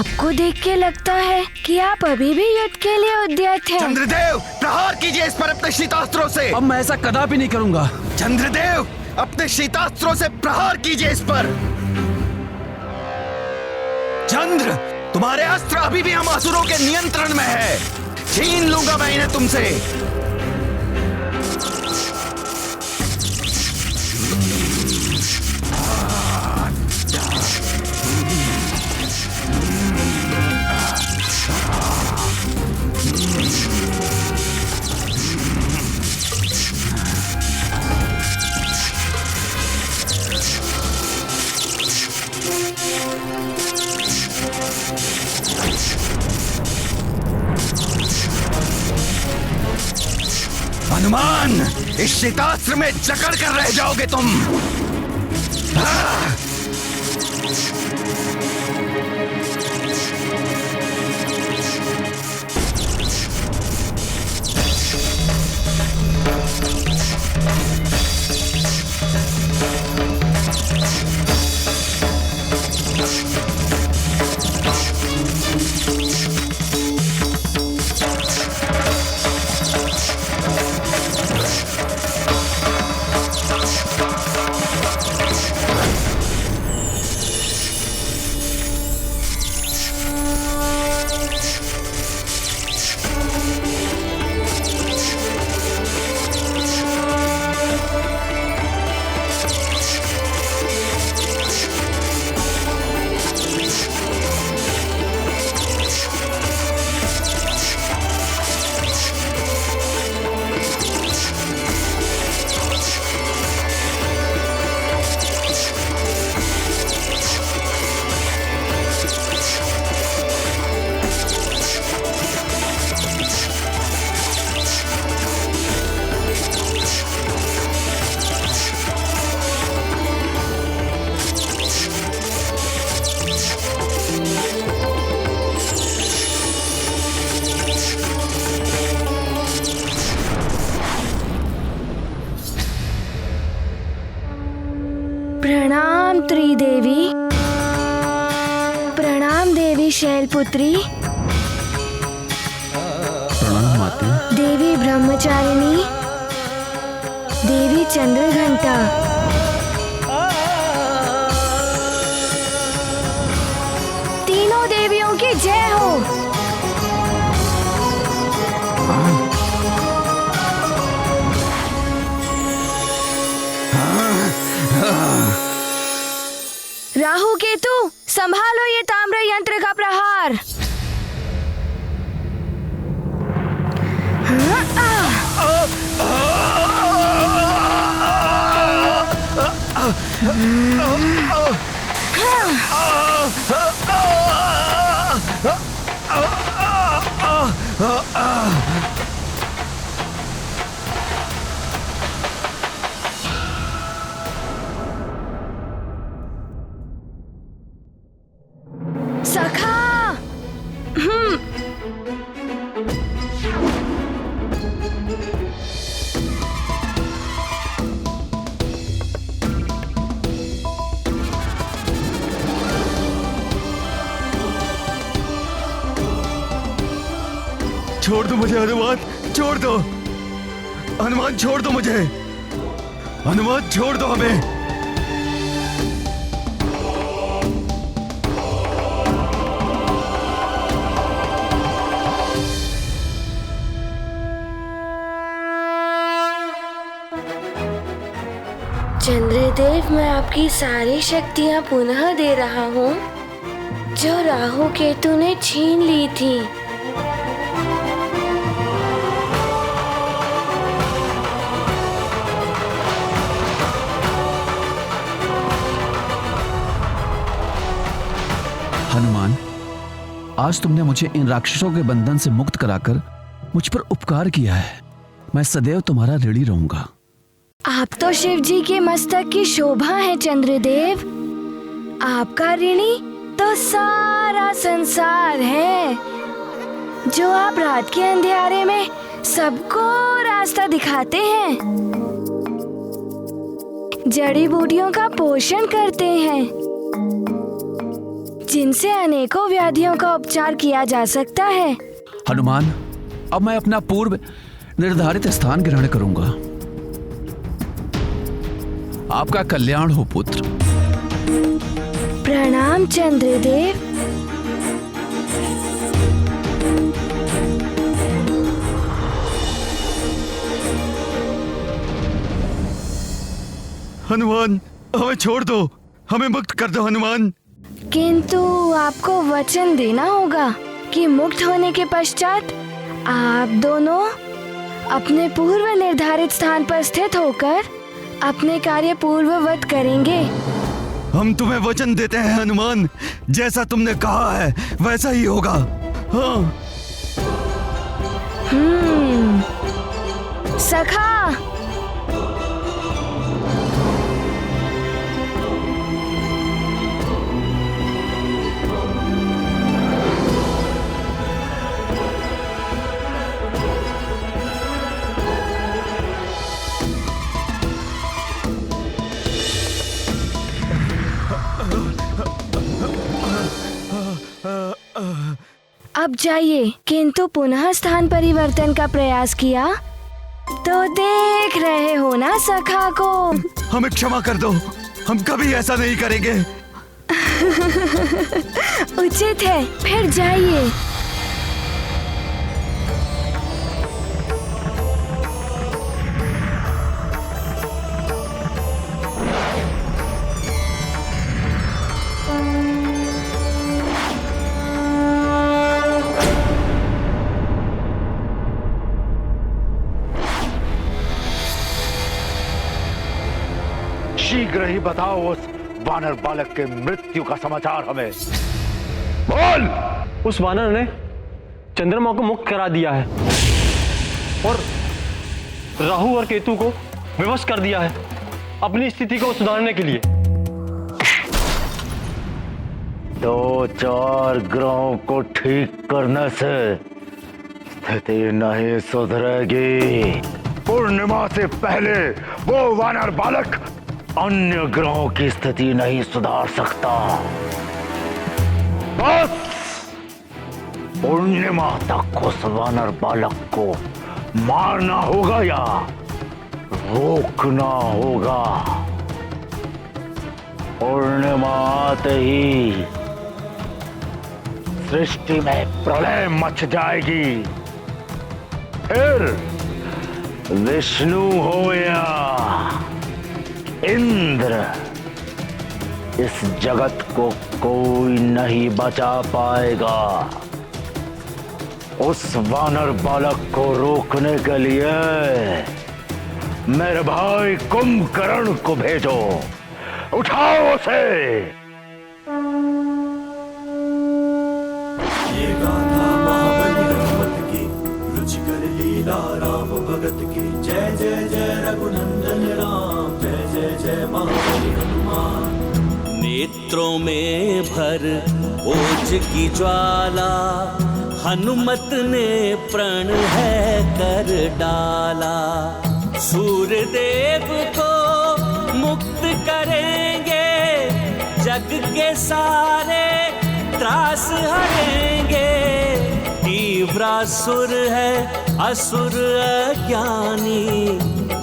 आपको देख के लगता है कि आप अभी भी युद्ध के लिए उद्यत हैं। चंद्रदेव, प्रहार कीजिए इस पर अपने शीतास्त्रों से। अब मैं ऐसा कदापि नहीं करूंगा। चंद्रदेव, अपने शीतास्त्रों से प्रहार कीजिए इस पर। चंद्र, तुम्हारे अस्त्र अभी भी हम असुरों के नियंत्रण में है। छीन लूंगा मैं इन्हें तुमसे। हनुमान, इस शीतास्त्र में जकड़ कर रह जाओगे तुम। प्रणाम त्रिदेवी। प्रणाम देवी शैलपुत्री। प्रणाम माते। देवी ब्रह्मचारिणी। देवी चंद्रघंटा। तीनों देवियों की जय हो। राहु केतु, संभालो ये ताम्र यंत्र का प्रहार। सखा। छोड़ दो मुझे हनुमान, छोड़ दो। हनुमान छोड़ दो मुझे। हनुमान छोड़ दो हमें। चंद्रदेव, मैं आपकी सारी शक्तियां पुनः दे रहा हूँ जो राहु केतु ने छीन ली थी। हनुमान, आज तुमने मुझे इन राक्षसों के बंधन से मुक्त कराकर मुझ पर उपकार किया है। मैं सदैव तुम्हारा ऋणी रहूंगा। आप तो शिव जी के मस्तक की शोभा है चंद्रदेव। आपका ऋणी तो सारा संसार है। जो आप रात के अंधेरे में सबको रास्ता दिखाते हैं, जड़ी बूटियों का पोषण करते हैं, जिनसे अनेकों व्याधियों का उपचार किया जा सकता है। हनुमान, अब मैं अपना पूर्व निर्धारित स्थान ग्रहण करूंगा। आपका कल्याण हो पुत्र। प्रणाम चंद्रदेव। हनुमान, हमें छोड़ दो, हमें मुक्त कर दो हनुमान। किंतु आपको वचन देना होगा कि मुक्त होने के पश्चात आप दोनों अपने पूर्व निर्धारित स्थान पर स्थित होकर अपने कार्य पूर्ववत करेंगे। हम तुम्हें वचन देते हैं हनुमान, जैसा तुमने कहा है वैसा ही होगा। हाँ। सखा, अब जाइए, किंतु पुनः स्थान परिवर्तन का प्रयास किया तो देख रहे हो ना सखा को। हमें क्षमा कर दो, हम कभी ऐसा नहीं करेंगे। उचित है, फिर जाइए। शीघ्र ही बताओ उस वानर बालक के मृत्यु का समाचार हमें। बोल। उस वानर ने चंद्रमा को मुक्त करा दिया है और राहु और केतु को विवश कर दिया है अपनी स्थिति को सुधारने के लिए। 2-4 ग्रहों को ठीक करने से स्थिति नहीं सुधरेगी। पूर्णिमा से पहले वो वानर बालक अन्य ग्रहों की स्थिति नहीं सुधार सकता। बस पूर्णिमा तक उस वानर बालक को मारना होगा या रोकना होगा। पूर्णिमा आते ही सृष्टि में प्रलय मच जाएगी। फिर विष्णु हो या इंद्र, इस जगत को कोई नहीं बचा पाएगा। उस वानर बालक को रोकने के लिए मेरे भाई कुंभकर्ण को भेजो। उठाओ उसे। ये गाथा महाबली हनुमत की, रुचिकर लीला राम भगत की। जय जय जय रघुनंदन राम, जय जय जय महाबली हनुमान। नेत्रों में भर ओज की ज्वाला, हनुमत ने प्रण है कर डाला। सूर्यदेव को मुक्त करेंगे, जग के सारे त्रास हरेंगे। तीव्रासुर है असुर अज्ञानी,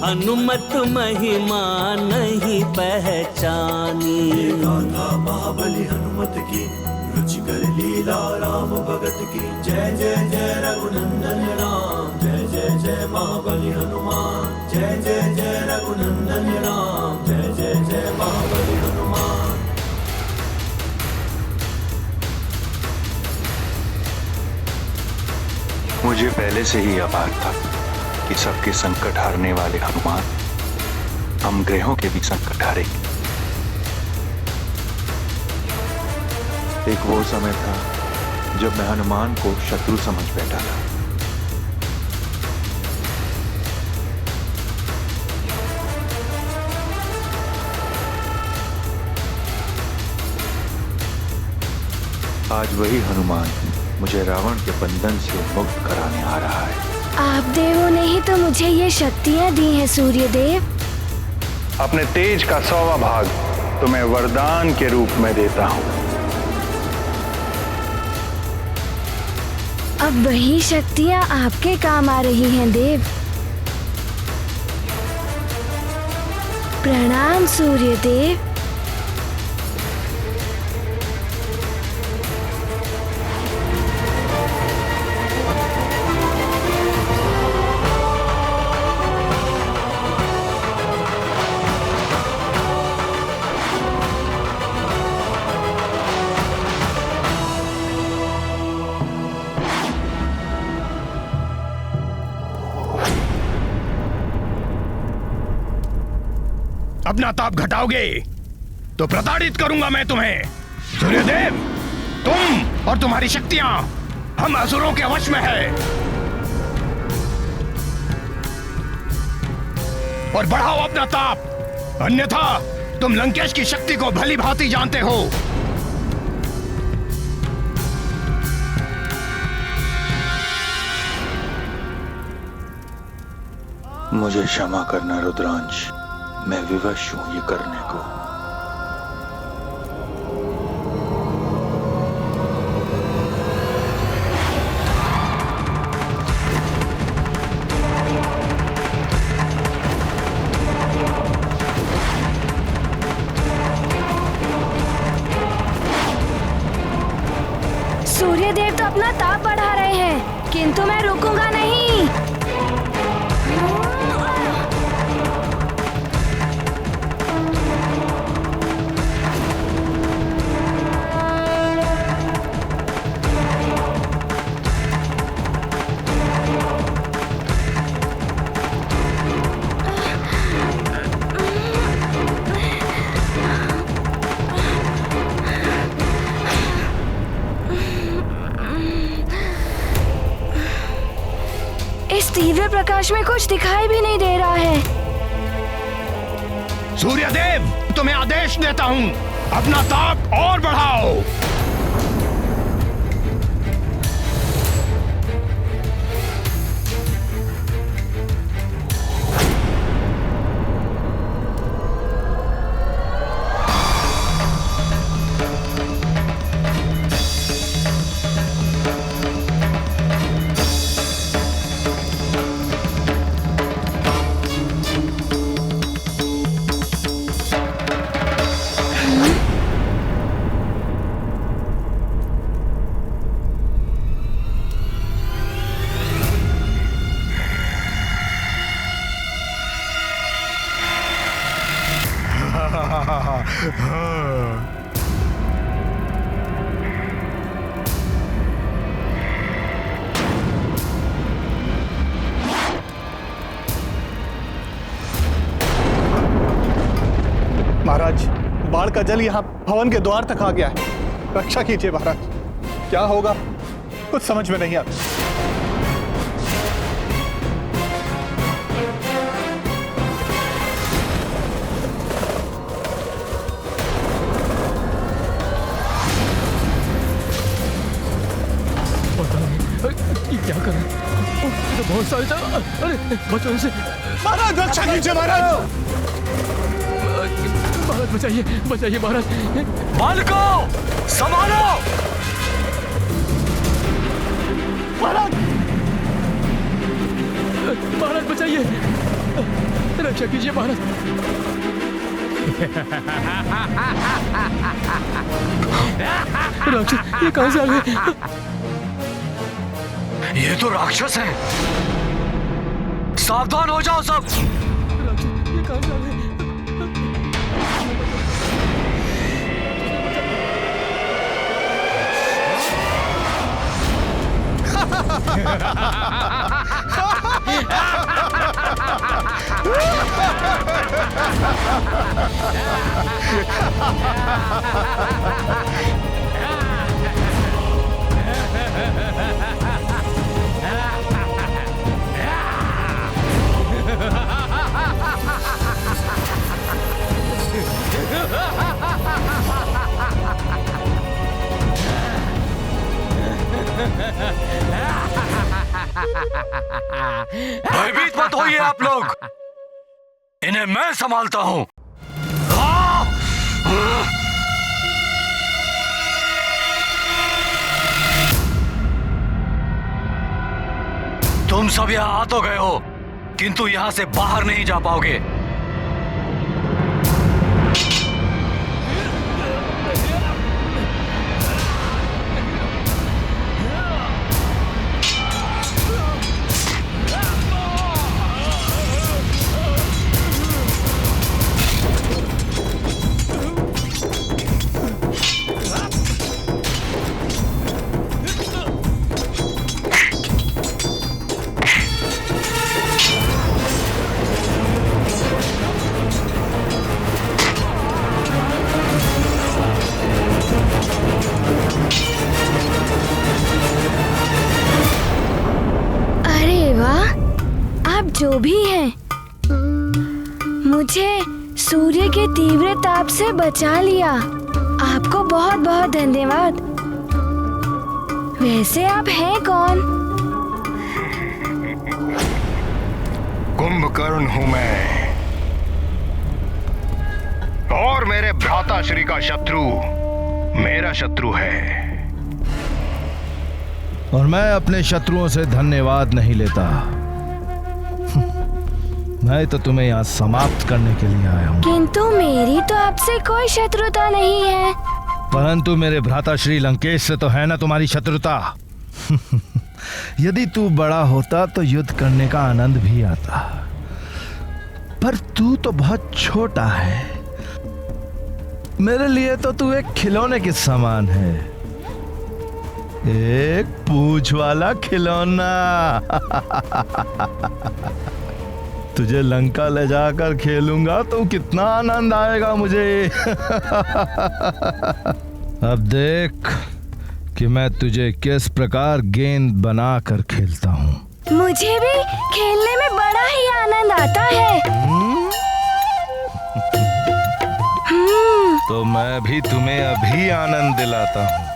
हनुमत महिमा नहीं पहचानी। गाथा महाबली हनुमत की, रुचिकर लीला राम भगत की। जय जय जय रघुनंदन राम, जय जय जय महाबली हनुमान। जय जय जय रघुनंदन राम, जय जय जय महाबली हनुमान। मुझे पहले से ही आभार था कि सबके संकट हारने वाले हनुमान हम ग्रहों के भी संकट हारेंगे। एक वो समय था जब मैं हनुमान को शत्रु समझ बैठा था। आज वही हनुमान मुझे रावण के बंधन से मुक्त कराने आ रहा है। आप देवों ने ही तो मुझे ये शक्तियाँ दी हैं सूर्यदेव। अपने तेज का 100वां भाग तुम्हें वरदान के रूप में देता हूँ। अब वही शक्तियाँ आपके काम आ रही हैं देव। प्रणाम सूर्य देव। अपना ताप घटाओगे तो प्रताड़ित करूंगा मैं तुम्हें। सूर्यदेव, तुम और तुम्हारी शक्तियां हम असुरों के वश में है। और बढ़ाओ अपना ताप, अन्यथा तुम लंकेश की शक्ति को भली भांति जानते हो। मुझे क्षमा करना रुद्रांश, मैं विवश हूं ये करने को। सूर्यदेव तो अपना ताप बढ़ा रहे हैं, किंतु मैं रुकूंगा नहीं। इस तीव्र प्रकाश में कुछ दिखाई भी नहीं दे रहा है। सूर्यदेव, तुम्हें आदेश देता हूं, अपना ताप और बढ़ाओ। महाराज, बाढ़ का जल यहाँ भवन के द्वार तक आ गया है। रक्षा कीजिए महाराज, क्या होगा कुछ समझ में नहीं आता। ये क्या कर रहे हैं? तो बहुत सारे अरे बचों से महाराज रक्षा कीजिए महाराज। महाराज बचाइए, बचाइए महाराज। बालको संभालो महाराज, महाराज बचाइए, रक्षा कीजिए महाराज। राक्षस ये कहां से आ गए? ये तो राक्षस है, सावधान हो जाओ सब। राक्षस ये कहां से आ गए? भयभीत मत होइए आप लोग, इन्हें मैं संभालता हूं। तुम सब यहाँ आ तो गए हो, किंतु यहाँ से बाहर नहीं जा पाओगे। जो भी हैं, मुझे सूर्य के तीव्र ताप से बचा लिया। आपको बहुत बहुत धन्यवाद। वैसे आप हैं कौन? कुंभकर्ण हूं मैं, और मेरे भ्राता श्री का शत्रु मेरा शत्रु है, और मैं अपने शत्रुओं से धन्यवाद नहीं लेता। मैं तो तुम्हें यहाँ समाप्त करने के लिए आया हूँ। किंतु मेरी तो आपसे कोई शत्रुता नहीं है। परंतु मेरे भ्राता श्री लंकेश से तो है ना तुम्हारी शत्रुता। यदि तू बड़ा होता तो युद्ध करने का आनंद भी आता, पर तू तो बहुत छोटा है। मेरे लिए तो तू एक खिलौने के समान है, एक पूंछ वाला खिलौना। तुझे लंका ले जाकर खेलूंगा तो कितना आनंद आएगा मुझे। अब देख कि मैं तुझे किस प्रकार गेंद बनाकर खेलता हूँ। मुझे भी खेलने में बड़ा ही आनंद आता है। तो मैं भी तुम्हें अभी आनंद दिलाता हूँ।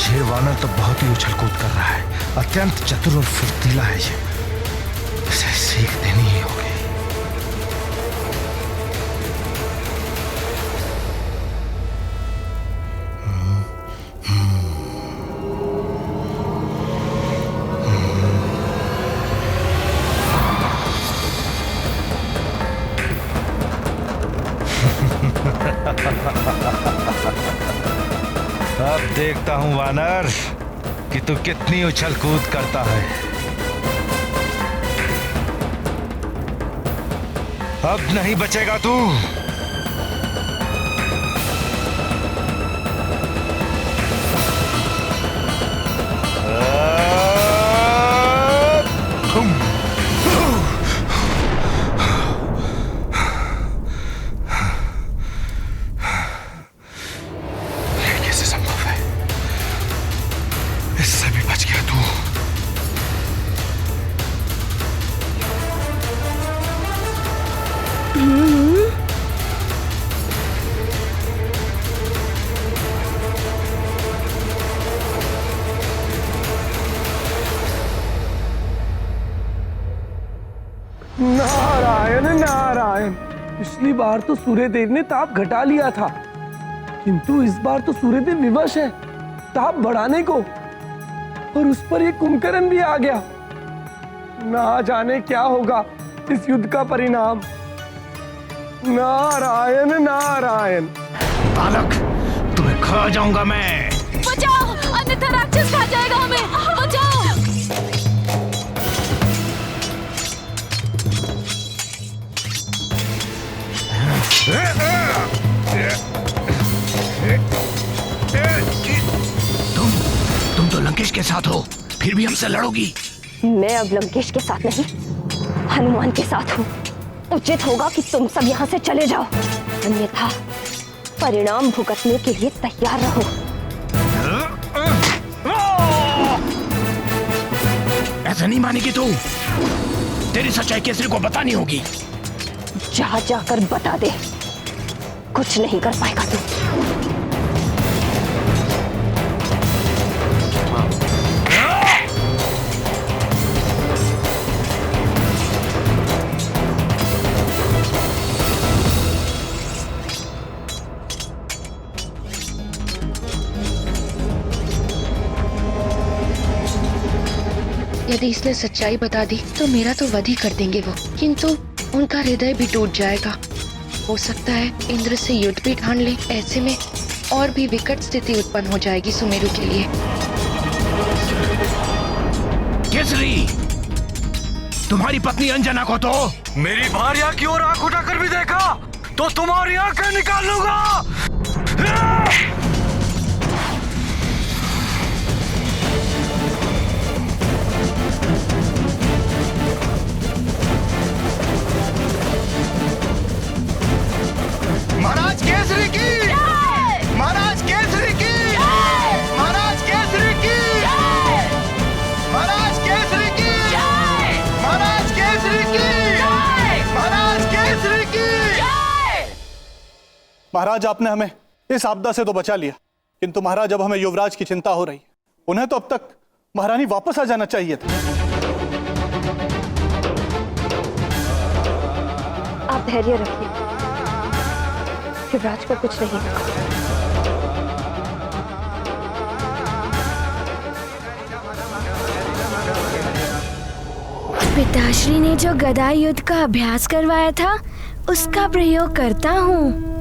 ये वानर तो बहुत ही उछल कूद कर रहा है, अत्यंत चतुर और फुर्तीला है ये। इसे सीख देनी ही होगी। अब देखता हूँ वानर कि तू कितनी उछल कूद करता है। अब नहीं बचेगा तू। नारायण नारायण। पिछली बार तो सूर्यदेव ने ताप घटा लिया था, किंतु इस बार तो सूर्यदेव विवश है ताप बढ़ाने को, और उस पर ये कुंभकर्ण भी आ गया। ना जाने क्या होगा इस युद्ध का परिणाम। नारायण नारायण। बालक, तुम्हें खा जाऊंगा मैं। बचाओ, अन्यथा राक्षस खा जाएगा हमें। बचाओ। तुम तो लंकेश के साथ हो, फिर भी हमसे लड़ोगी? मैं अब लंकेश के साथ नहीं, हनुमान के साथ हूँ। उचित होगा कि तुम सब यहाँ से चले जाओ, अन्यथा परिणाम भुगतने के लिए तैयार रहो। ऐसा नहीं मानेगी तू। तेरी सच्चाई केसरी को बतानी होगी। जहाँ जाकर बता दे, कुछ नहीं कर पाएगा तू। यदि इसने सच्चाई बता दी तो मेरा तो वध ही कर देंगे वो, किंतु उनका हृदय भी टूट जाएगा। हो सकता है इंद्र से युद्ध भी ठान ले। ऐसे में और भी विकट स्थिति उत्पन्न हो जाएगी सुमेरु के लिए। केसरी, तुम्हारी पत्नी अंजना को तो मेरी भार्या की ओर आंख उठाकर भी देखा तो तुम्हारी आंखें निकाल लूंगा। महाराज केसरी की, महाराज केसरी की, महाराज केसरी की, महाराज केसरी की, महाराज केसरी की, महाराज केसरी की। महाराज, आपने हमें इस आपदा से तो बचा लिया, किंतु महाराज अब हमें युवराज की चिंता हो रही है। उन्हें तो अब तक महारानी वापस आ जाना चाहिए था। आप धैर्य रखिए, युवराज को कुछ नहीं होगा। पिताश्री ने जो गदा युद्ध का अभ्यास करवाया था उसका प्रयोग करता हूँ।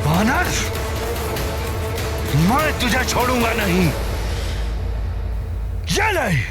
वानर, मैं तुझे छोड़ूंगा नहीं। ये नहीं।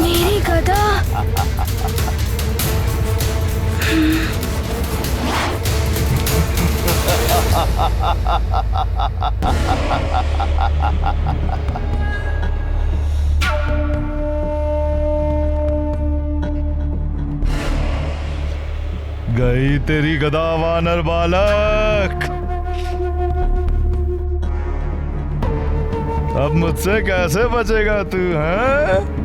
मेरी गदा। गई तेरी गदा वानर बालक। अब मुझसे कैसे बचेगा तू, हैं?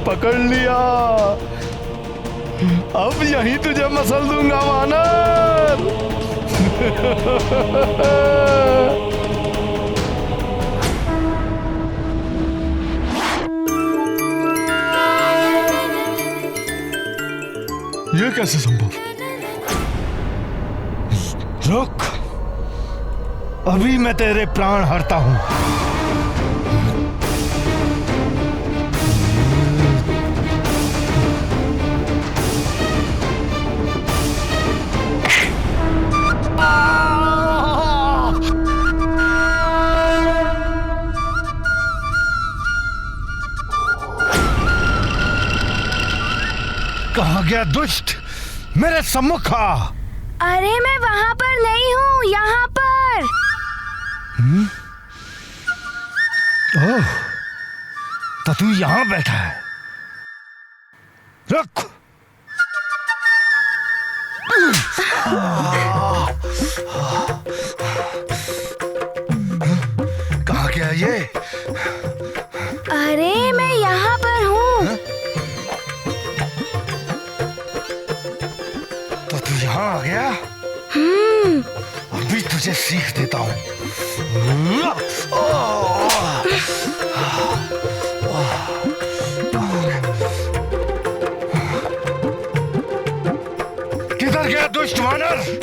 पकड़ लिया। अब यहीं तुझे मसल दूंगा वानर। ये कैसे संभव? रुक, अभी मैं तेरे प्राण हरता हूं। कहाँ गया दुष्ट? मेरे सम्मुख आ। अरे मैं वहाँ पर नहीं हूँ, यहाँ पर। ओह, तो तू यहाँ बैठा है। रुक। कहाँ गया ये? अरे मैं यहाँ पर हूँ। तो तू यहाँ आ गया? अभी तुझे सीख देता हूँ। किधर गया दुष्ट वानर?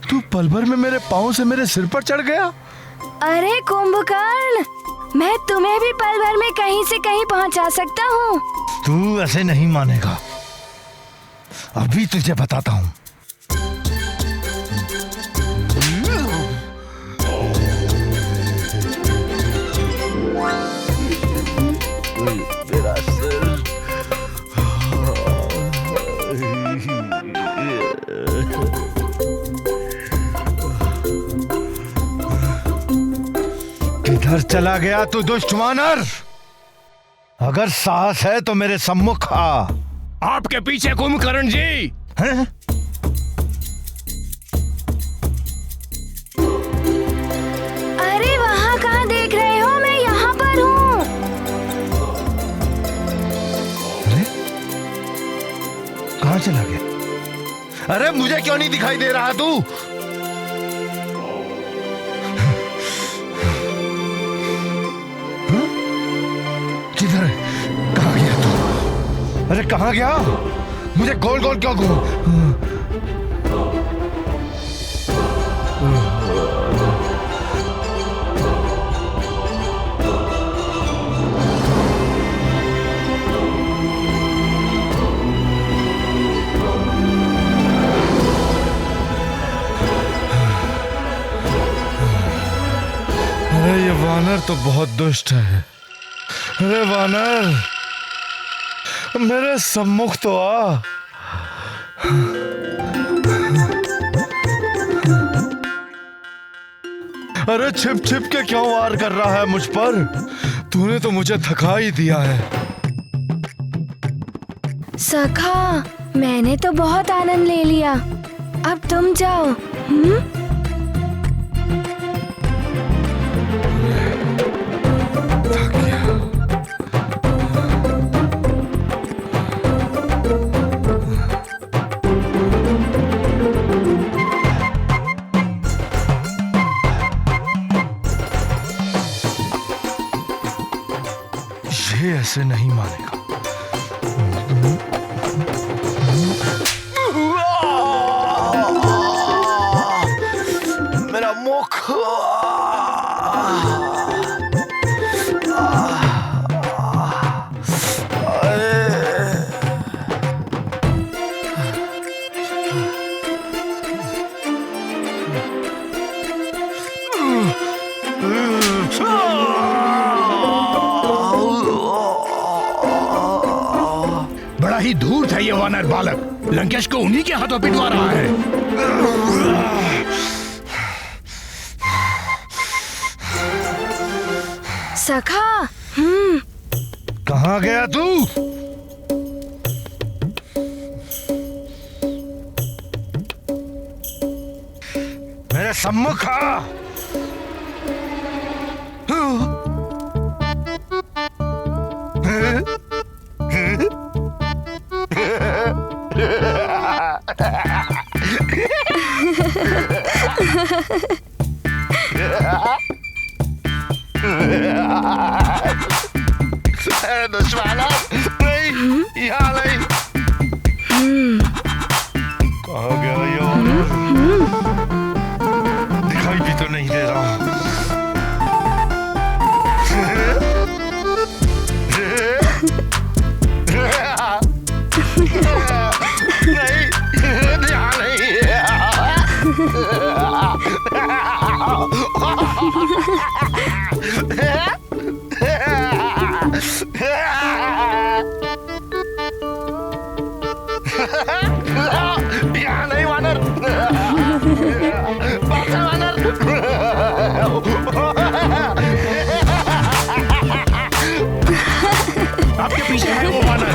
तू पल भर में मेरे पाँव से मेरे सिर पर चढ़ गया। अरे कुंभकर्ण, मैं तुम्हें भी पल भर में कहीं से कहीं पहुंचा सकता हूँ। तू ऐसे नहीं मानेगा, अभी तुझे बताता हूँ। मेरा सिर। किधर चला गया तू दुष्ट वानर? अगर साहस है तो मेरे सम्मुख आ। आपके पीछे कुंभकर्ण जी। हैं? अरे वहाँ कहाँ देख रहे हो? मैं यहाँ पर हूँ। कहाँ चला गया? अरे मुझे क्यों नहीं दिखाई दे रहा तू? किधर है? कहाँ गया तू? अरे कहाँ गया? मुझे गोल गोल क्यों घूम? अरे ये वानर तो बहुत दुष्ट है। अरे वानर, मेरे सम्मुख तो आ। अरे छिप छिप के क्यों वार कर रहा है मुझ पर? तूने तो मुझे थका ही दिया है। सखा, मैंने तो बहुत आनंद ले लिया, अब तुम जाओ। से नहीं मानेगा। मेरा मुख। बड़ा ही दूर था ये वानर बालक, लंकेश को उन्हीं के हाथों पिटवा रहा है। सखा। कहाँ गया तू? मेरे सम्मुख आ। दुश्मना नहीं, यहाँ नहीं। कहाँ गया ये वानर? दिखाई भी तो नहीं दे रहा। नहीं, यहाँ यहाँ नहीं वानर। वानर। आपके पीछे है वो वानर।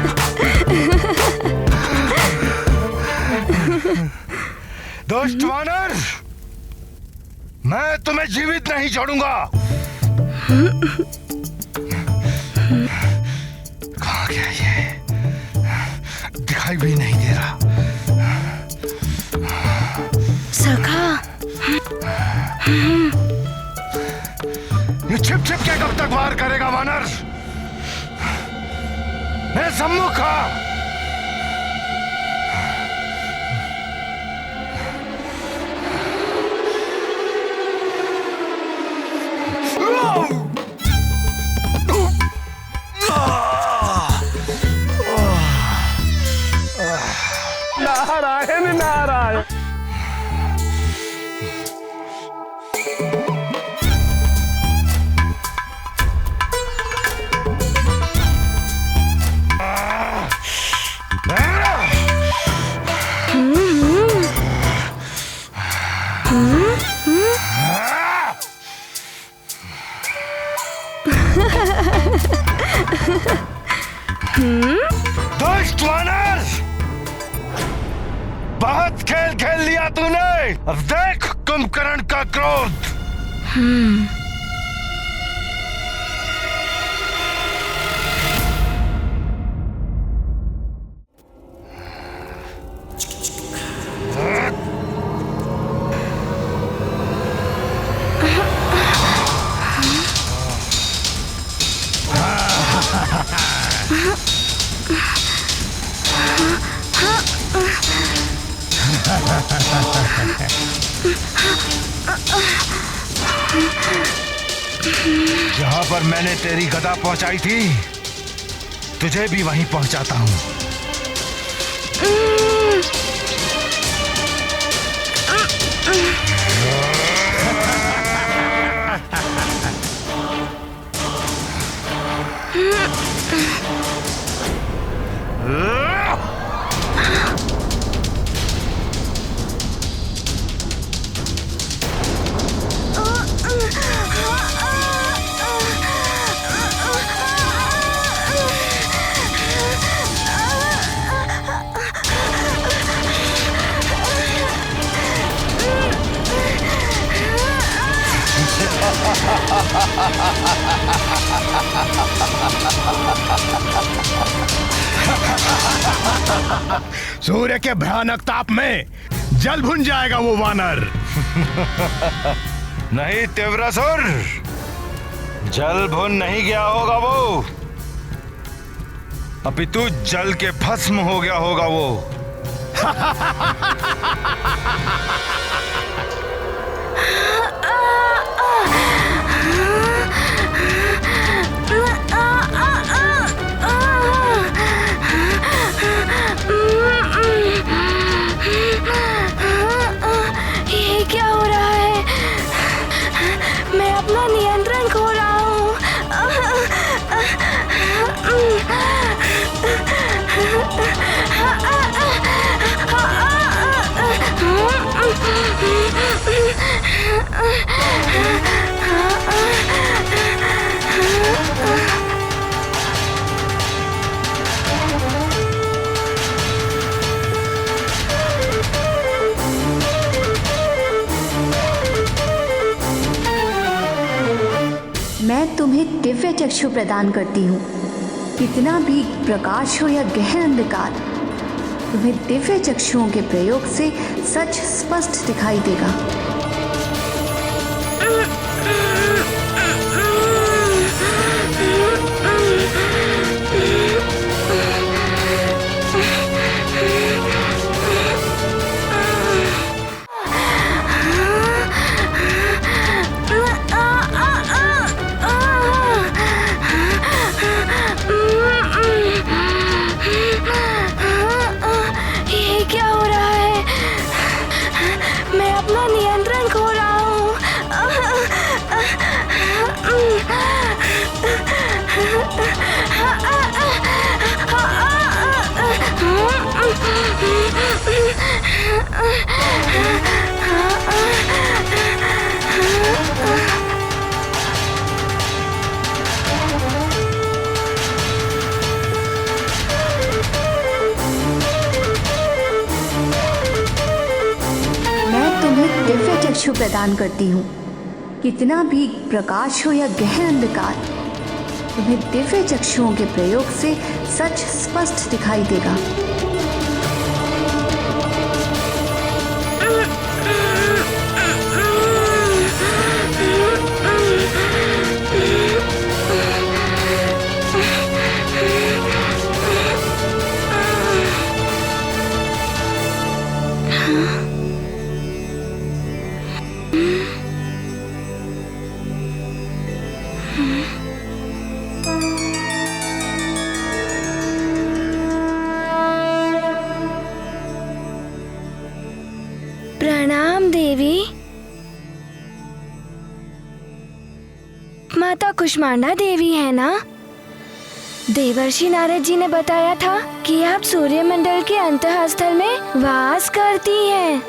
दोस्त वानर, मैं तुम्हें जीवित नहीं छोड़ूंगा। कहाँ गया ये? दिखाई भी नहीं दे रहा। सखा। ये छिप छिप के कब तक वार करेगा वानर? मेरे सम्मुख आ। नारायण नारायण। दोस्त वानर, बहुत खेल खेल लिया तूने। अब देख कुंभकर्ण का क्रोध। जहां पर मैंने तेरी गदा पहुंचाई थी, तुझे भी वहीं पहुंचाता हूं। सूर्य के भयानक ताप में जल भुन जाएगा वो वानर। नहीं तीव्रसुर, जल भुन नहीं गया होगा वो। अपितु जल के भस्म हो गया होगा वो। ये क्या हो रहा है? मैं अपना नियंत्रण खो रहा हूँ। मैं तुम्हें दिव्य चक्षु प्रदान करती हूँ। कितना भी प्रकाश हो या गहन अंधकार, तुम्हें दिव्य चक्षुओं के प्रयोग से सच स्पष्ट दिखाई देगा। दिव्य चक्षु प्रदान करती हूँ। कितना भी प्रकाश हो या गहन अंधकार, तुम्हें दिव्य चक्षुओं के प्रयोग से सच स्पष्ट दिखाई देगा। प्रणाम देवी। माता कुष्मांडा देवी है ना? देवर्षि नारद जी ने बताया था कि आप सूर्यमंडल के अंतःस्थल में वास करती हैं।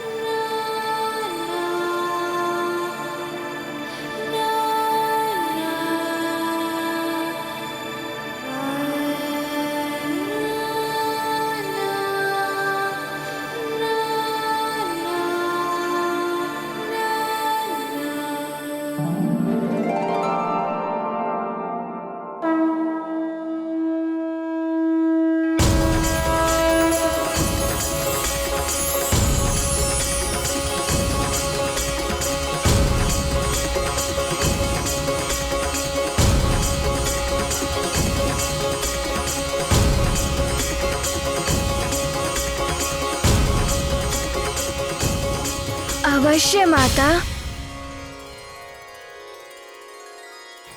अवश्य माता।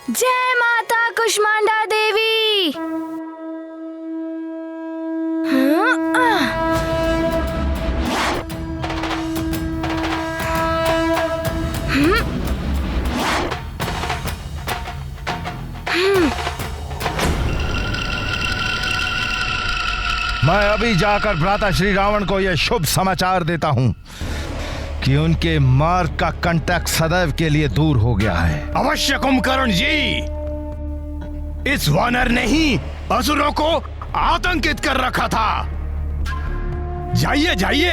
जय माता कुष्मांडा देवी। मैं अभी जाकर भ्राता श्री रावण को यह शुभ समाचार देता हूँ कि उनके मार्ग का कंटक सदैव के लिए दूर हो गया है। अवश्य कुंभकर्ण जी, इस वानर ने ही असुरों को आतंकित कर रखा था। जाइए जाइए।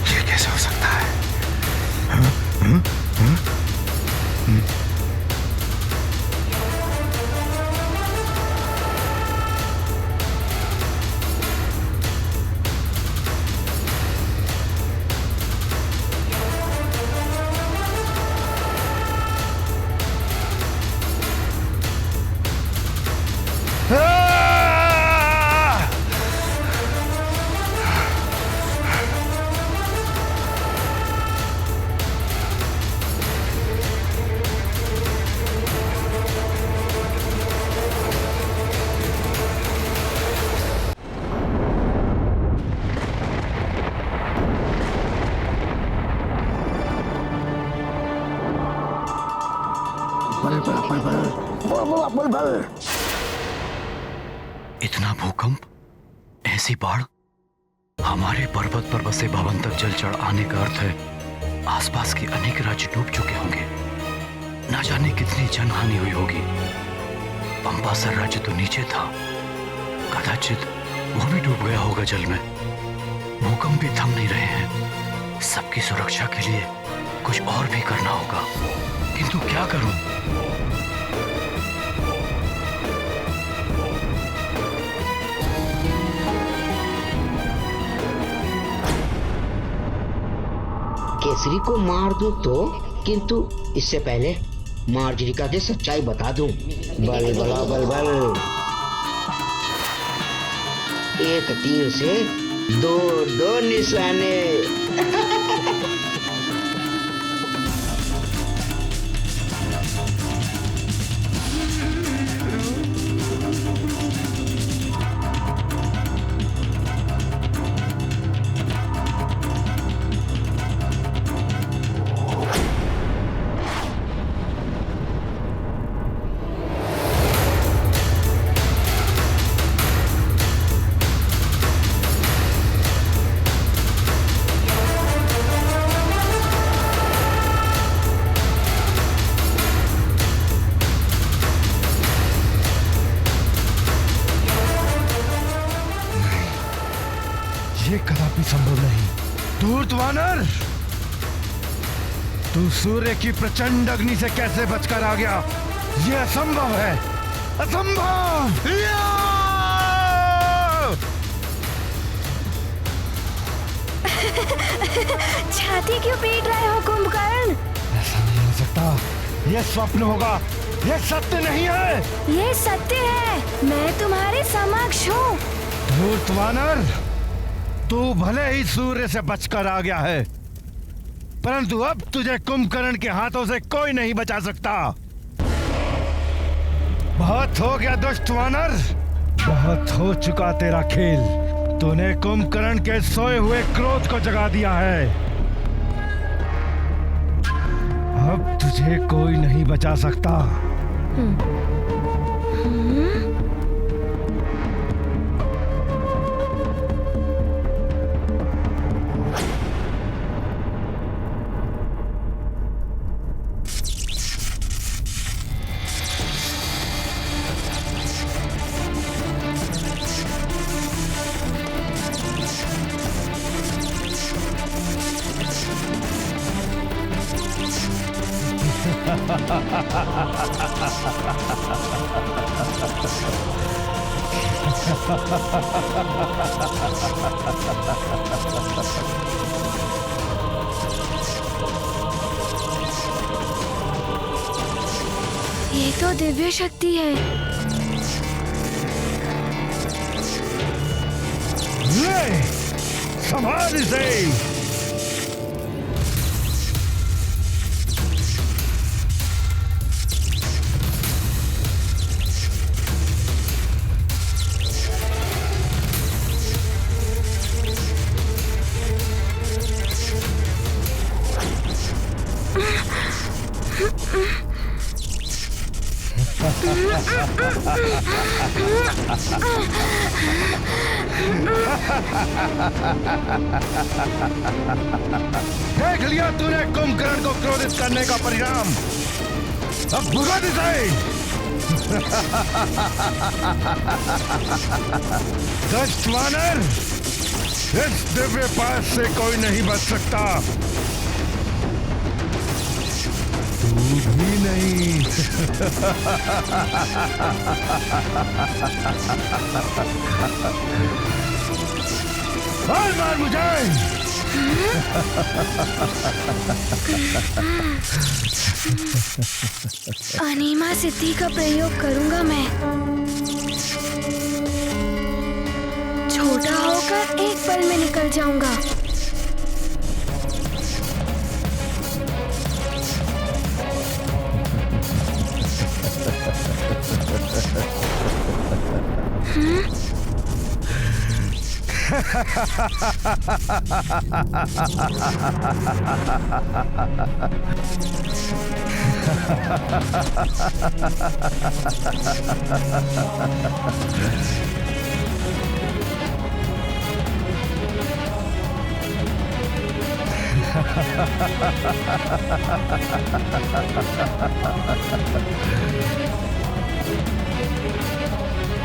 ये कैसे हो सकता है? हुआ बुलबुल? इतना भूकंप, ऐसी बाढ़, हमारे पर्वत पर बसे भवन तक जल चढ़ आने का अर्थ है आसपास के अनेक राज्य डूब चुके होंगे। ना जाने कितनी जनहानि हुई होगी। पंपासर राज्य तो नीचे था, कदाचित वो भी डूब गया होगा जल में। भूकंप भी थम नहीं रहे हैं। सबकी सुरक्षा के लिए कुछ और भी करना होगा, किंतु क्या करूं? केसरी को मार दूं तो, किंतु इससे पहले मार्जरिका से सच्चाई बता दूं। बल बला बल बल, एक तीर से दो निशाने। ये कदापि संभव नहीं। धूर्त वानर, तू सूर्य की प्रचंड अग्नि से कैसे बचकर आ गया? ये असंभव है, असंभव। छाती क्यों पीट रहे हो कुंभकर्ण? ऐसा नहीं हो सकता, ये स्वप्न होगा, ये सत्य नहीं है। ये सत्य है, मैं तुम्हारे समक्ष हूँ। धूर्त वानर, तू भले ही सूर्य से बचकर आ गया है, परंतु अब तुझे कुंभकर्ण के हाथों से कोई नहीं बचा सकता। बहुत हो गया दुष्ट वानर, बहुत हो चुका तेरा खेल। तूने कुंभकर्ण के सोए हुए क्रोध को जगा दिया है। अब तुझे कोई नहीं बचा सकता। ये तो दिव्य शक्ति है। ले, संभाल इसे। देख लिया तूने कुंभकर्ण को क्रोधित करने का परिणाम। अब भुगत इसे। दुष्ट वानर, इस दिव्य पास से कोई नहीं बच सकता, तू भी नहीं। मार मुझे। अनीमा सिद्धि का प्रयोग करूंगा मैं। छोटा होकर एक पल में निकल जाऊंगा।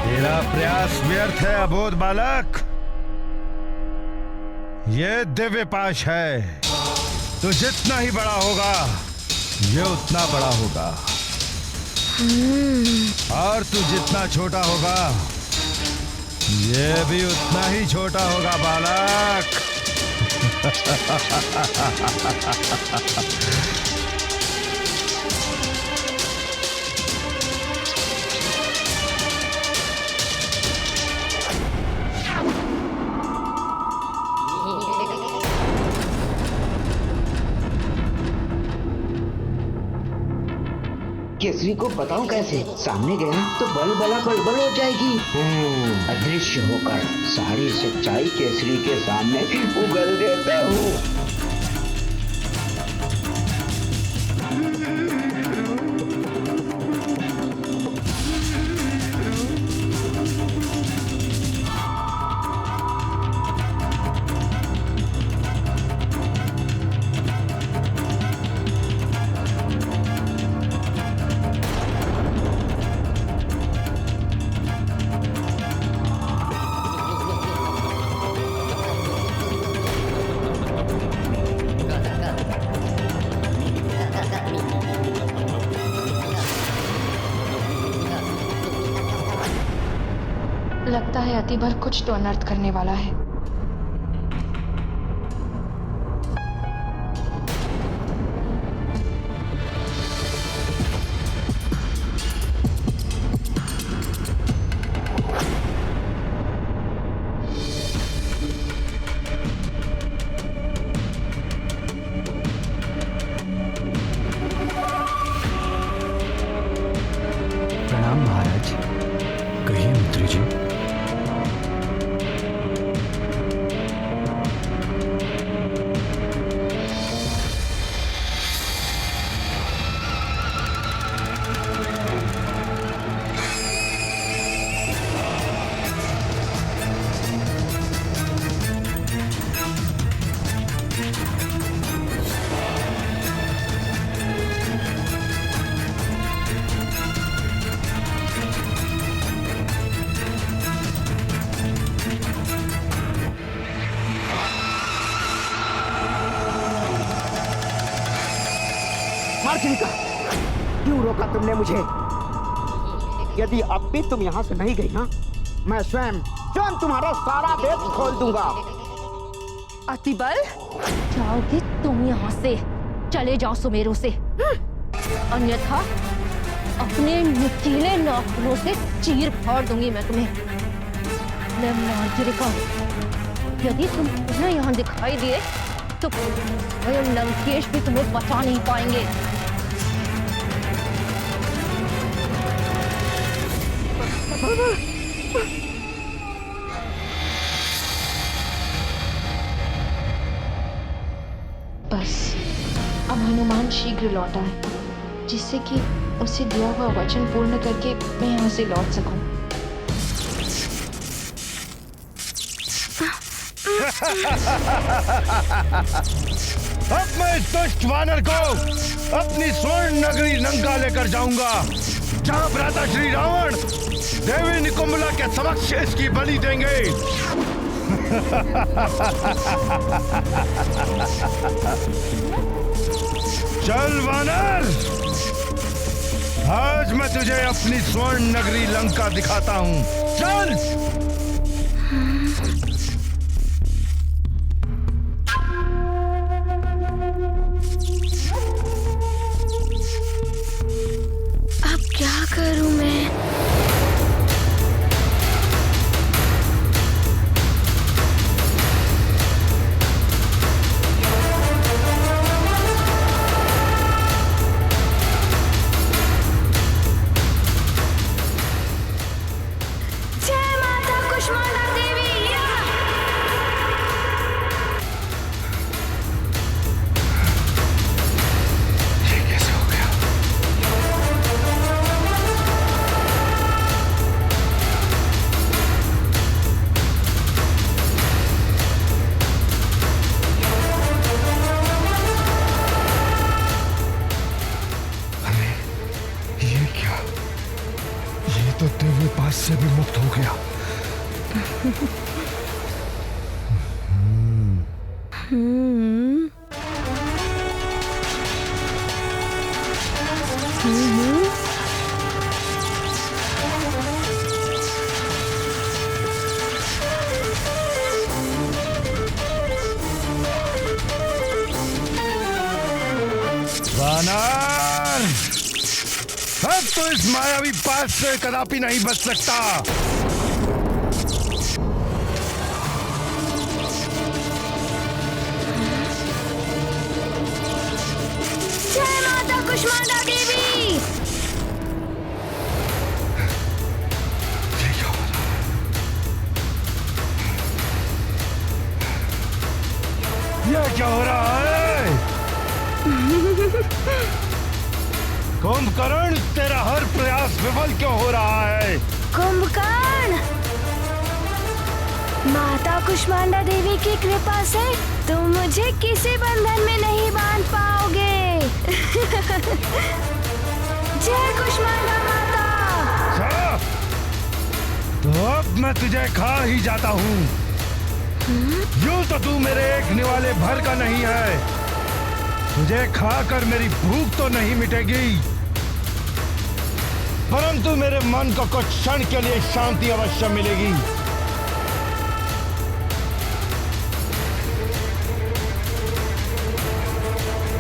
तेरा प्रयास व्यर्थ है अबोध बालक। ये दिव्य पाश है, तो जितना ही बड़ा होगा ये उतना बड़ा होगा, और तू जितना छोटा होगा ये भी उतना ही छोटा होगा बालक। केसरी को बताऊं कैसे? सामने गया तो बल बला बल हो जाएगी। अदृश्य होकर सारी सच्चाई केसरी के सामने उगल देता हूँ। लगता है अतिबल कुछ तो अनर्थ करने वाला है। प्रणाम महाराज। कहिए मंत्री जी। मार्जरिका, क्यों रोका तुमने मुझे? यदि अब भी तुम यहाँ से नहीं गई ना, मैं स्वयं तुम्हारा सारा वेद खोल दूंगा। अतिबल, जाओगे तुम यहाँ से? चले जाओ सुमेरु से, अन्यथा अपने नुकीले नाखूनों से चीर फाड़ दूंगी मैं तुम्हें। मैं मार्जरिका, यदि तुम पुनः यहाँ दिखाई दिए तो स्वयं लंकेश भी तुम्हें बचा नहीं पाएंगे। बस अब हनुमान शीघ्र लौटा है, जिससे कि उसे दिया हुआ वचन पूर्ण करके मैं यहाँ से लौट सकूं। अब मैं इस दुष्ट वानर को अपनी स्वर्ण नगरी लंका लेकर जाऊंगा, जहां भ्राता श्री रावण देवी निकुंभला के समक्ष इसकी बलि देंगे। चल वानर, आज मैं तुझे अपनी स्वर्ण नगरी लंका दिखाता हूं। चल। करूं मैं? जय वानर, अब तो इस मायावी पास से कदापि नहीं बच सकता। जय माता कुष्मांडा देवी। ये क्या हो रहा है? कुंभकर्ण, तेरा हर प्रयास विफल क्यों हो रहा है? कुंभकर्ण, माता कुष्मांडा देवी की कृपा से तुम मुझे किसी बंधन में नहीं बांध पाओगे। जय कुष्मांडा माता। तो अब मैं तुझे खा ही जाता हूँ। यूं तो तू मेरे एक निवाले भर का नहीं है। तुझे खाकर मेरी भूख तो नहीं मिटेगी, परंतु मेरे मन को कुछ क्षण के लिए शांति अवश्य मिलेगी।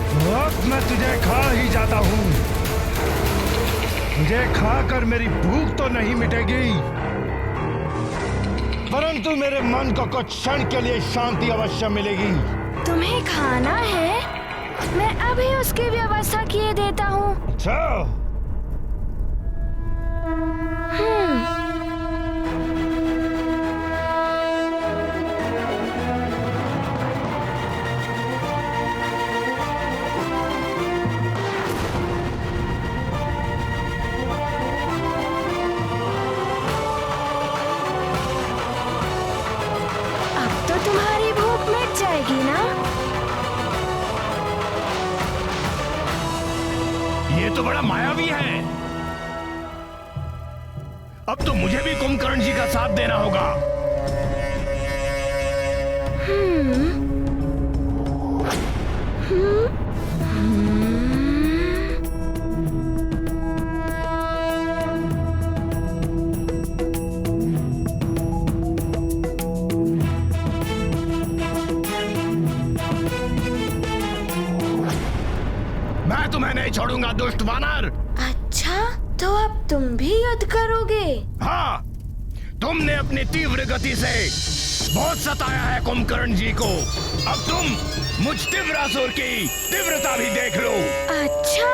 तो अब मैं तुझे खा ही जाता हूँ। तुझे खाकर मेरी भूख तो नहीं मिटेगी, परंतु मेरे मन को कुछ क्षण के लिए शांति अवश्य मिलेगी। तुम्हें खाना है? मैं अभी उसकी व्यवस्था किए देता हूँ। अच्छा। अब तो तुम्हारी भूख मिट जाएगी ना? ये तो बड़ा मायावी है। अब तो मुझे भी कुंभकर्ण जी का साथ देना होगा। मैं तुम्हें नहीं छोड़ूंगा दुष्ट वानर। अच्छा, तो अब तुम भी युद्ध करोगे? हाँ, तुमने अपनी तीव्र गति से बहुत सताया है कुंभकर्ण जी को। अब तुम मुझ तीव्रासुर की तीव्रता भी देख लो। अच्छा।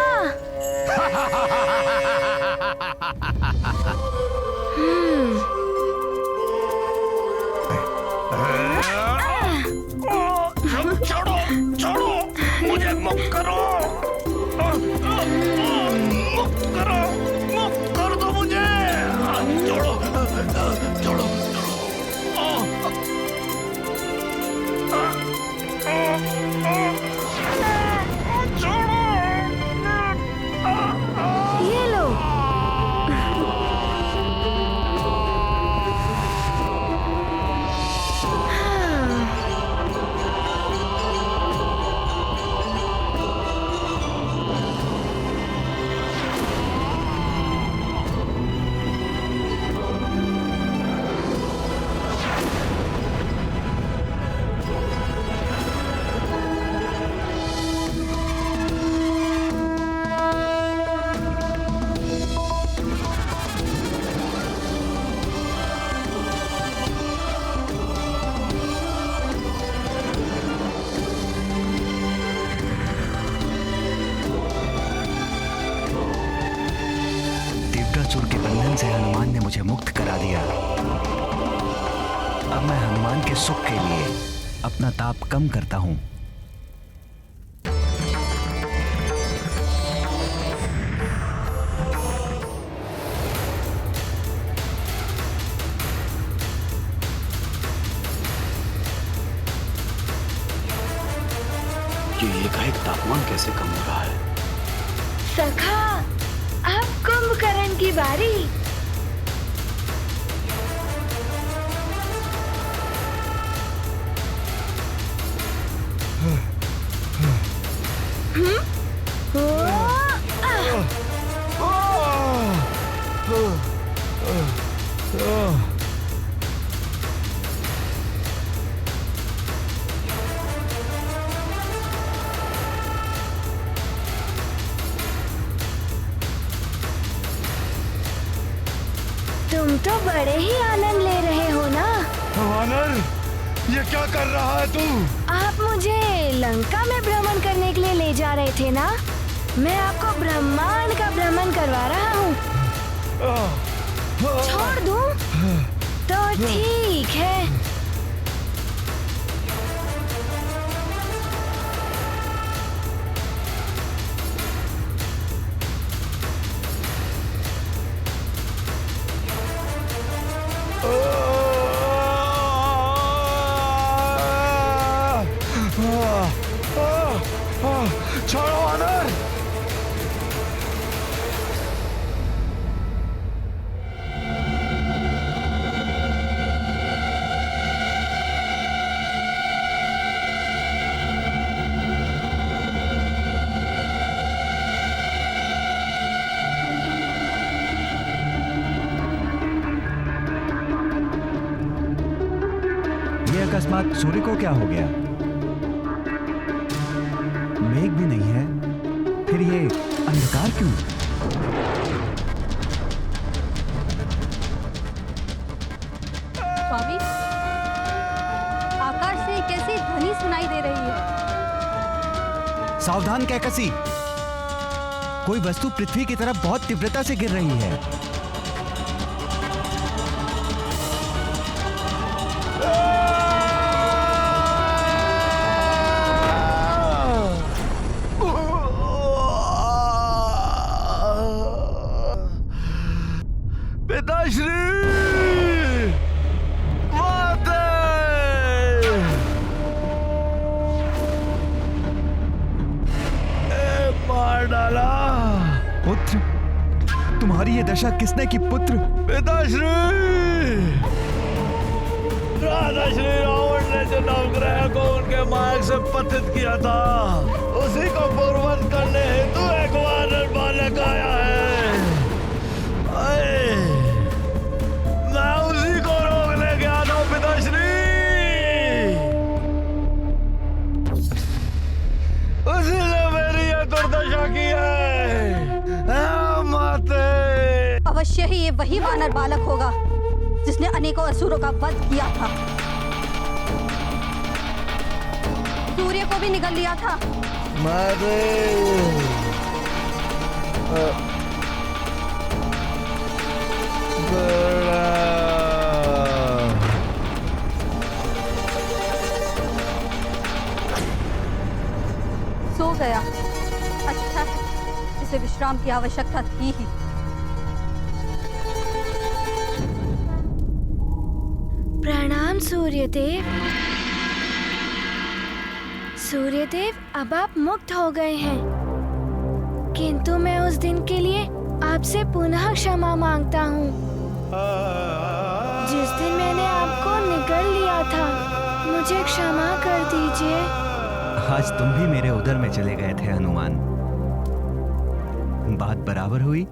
छोड़ो, छोड़ो, मुझे मुक्त करो। मुक्त करो, मुक्त कर दो मुझे। छोड़ो, छोड़ो, ये लो। दिव्यासुर के बंधन से हनुमान ने मुझे मुक्त करा दिया। अब मैं हनुमान के सुख के लिए अपना ताप कम करता हूँ। ये एकाएक तापमान कैसे कम हो रहा है? सखा, अब कुंभकर्ण की बारी। वानर, ये क्या कर रहा है तू? आप मुझे लंका में भ्रमण करने के लिए ले जा रहे थे ना? मैं आपको ब्रह्मांड का भ्रमण करवा रहा हूँ। छोड़ दूँ? तो ठीक है। छोड़ो वानर। ये अकस्मात सूर्य को क्या हो गया? मेघ भी नहीं है, फिर ये अंधकार क्यों? स्वामी, आकाश से कैसी ध्वनि सुनाई दे रही है? सावधान कैकसी, कोई वस्तु पृथ्वी की तरफ बहुत तीव्रता से गिर रही है। पुत्र, तुम्हारी ये दशा किसने की पुत्र? पिताश्री, राधा श्री रावण ने जो नवग्रह को उनके मार्ग से पतित किया था, उसी को पूर्ववत करने हेतु एक वानर बालक आया है। मैं उसी को रोकने गया था पिताश्री। उसी ने मेरी ये दुर्दशा की है। अवश्य ही ये वही वानर बालक होगा जिसने अनेकों असुरों का वध किया था। सूर्य को भी निगल लिया था। सो गया। अच्छा, इसे विश्राम की आवश्यकता थी ही। प्रणाम सूर्यदेव। सूर्यदेव, अब आप मुक्त हो गए हैं, किंतु मैं उस दिन के लिए आपसे पुनः क्षमा मांगता हूँ जिस दिन मैंने आपको निगल लिया था। मुझे क्षमा कर दीजिए। आज तुम भी मेरे उदर में चले गए थे हनुमान। बात बराबर हुई।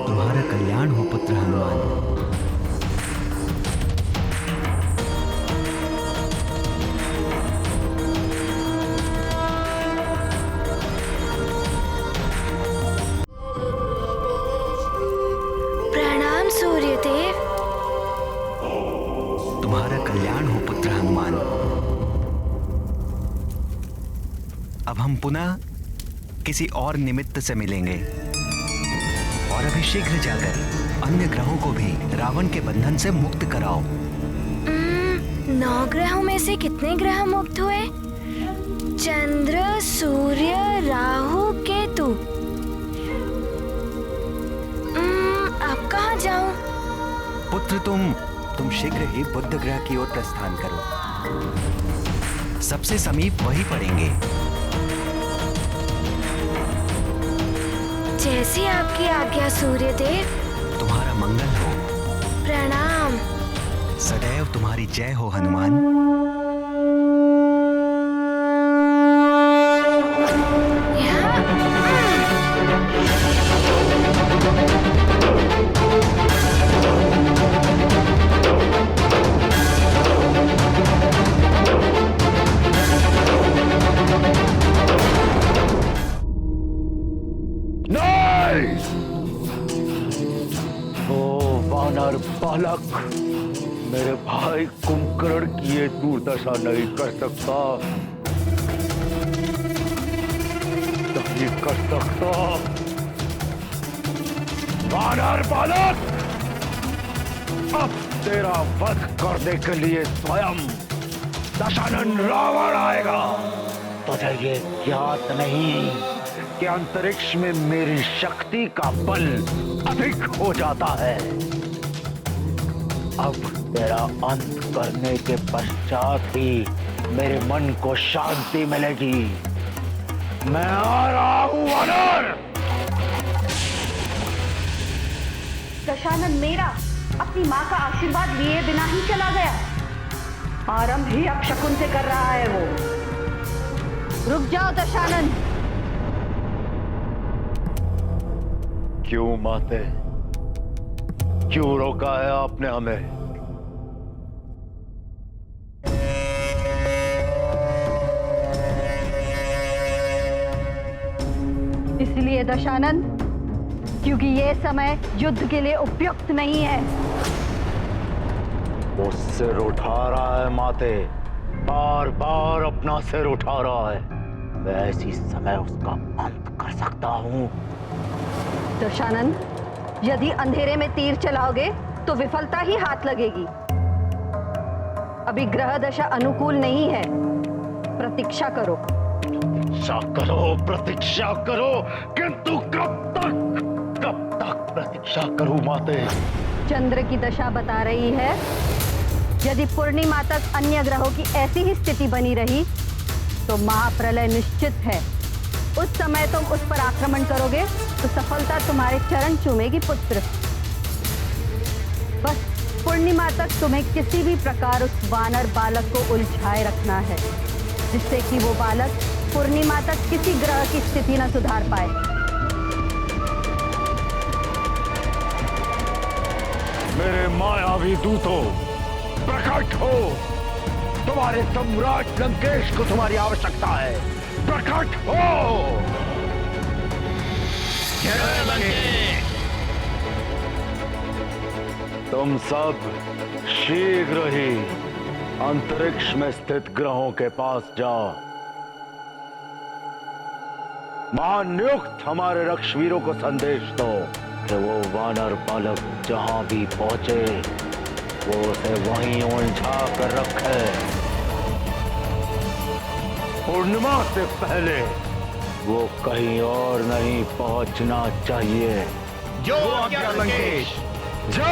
तुम्हारा कल्याण हो पुत्र हनुमान। प्रणाम सूर्यदेव। तुम्हारा कल्याण हो पुत्र हनुमान। अब हम पुनः किसी और निमित्त से मिलेंगे और अभी शीघ्र जाकर अन्य ग्रहों को भी रावण के बंधन से मुक्त कराओ। 9 ग्रहों में से कितने ग्रह मुक्त हुए? चंद्र, सूर्य, राहु, केतु। अब कहाँ जाऊं? पुत्र, तुम शीघ्र ही बुध ग्रह की ओर प्रस्थान करो। सबसे समीप वही पड़ेंगे। जैसी आपकी आज्ञा सूर्यदेव। तुम्हारा मंगल हो। प्रणाम। सदैव तुम्हारी जय हो हनुमान। वो वानर बालक मेरे भाई कुंभकर्ण की ये दुर्दशा नहीं कर सकता, नहीं कर सकता। वानर बालक, अब तेरा वध करने के लिए स्वयं दशानन रावण आएगा। तुझे ये ज्ञात नहीं कि अंतरिक्ष में मेरी शक्ति का बल अधिक हो जाता है। अब तेरा अंत करने के पश्चात ही मेरे मन को शांति मिलेगी। मैं आ रहा हूं वानर। दशानन मेरा अपनी माँ का आशीर्वाद लिए बिना ही चला गया। आरंभ ही अपशकुन से कर रहा है वो। रुक जाओ दशानन। क्यों माते, क्यों रोका है आपने हमें? इसलिए दशानन, क्योंकि ये समय युद्ध के लिए उपयुक्त नहीं है। वो सिर उठा रहा है माते, बार बार अपना सिर उठा रहा है। मैं ऐसी समय उसका अंत कर सकता हूं। दशानन, यदि अंधेरे में तीर चलाओगे तो विफलता ही हाथ लगेगी। अभी ग्रह दशा अनुकूल नहीं है। प्रतीक्षा करो। प्रतीक्षा करो, प्रतीक्षा करो, किंतु कब तक प्रतीक्षा करूं माते? चंद्र की दशा बता रही है, यदि पूर्णिमा तक अन्य ग्रहों की ऐसी ही स्थिति बनी रही तो महाप्रलय निश्चित है। उस समय तुम उस पर आक्रमण करोगे तो सफलता तुम्हारे चरण चूमेगी पुत्र। बस पूर्णिमा तक तुम्हें किसी भी प्रकार उस वानर बालक को उलझाए रखना है, जिससे कि वो बालक पूर्णिमा तक किसी ग्रह की स्थिति न सुधार पाए। मेरे मायावी दूतों, प्रकट हो। तुम्हारे सम्राट लंकेश को तुम्हारी आवश्यकता है। प्रकट हो। जय लंकेश। तुम सब शीघ्र ही अंतरिक्ष में स्थित ग्रहों के पास जाओ। महानियुक्त हमारे रक्षवीरों को संदेश दो कि वो वानर बालक जहां भी पहुंचे वो उसे वहीं उलझा कर रखे। पूर्णिमा से पहले वो कहीं और नहीं पहुंचना चाहिए। जो आज्ञा लंकेश। जो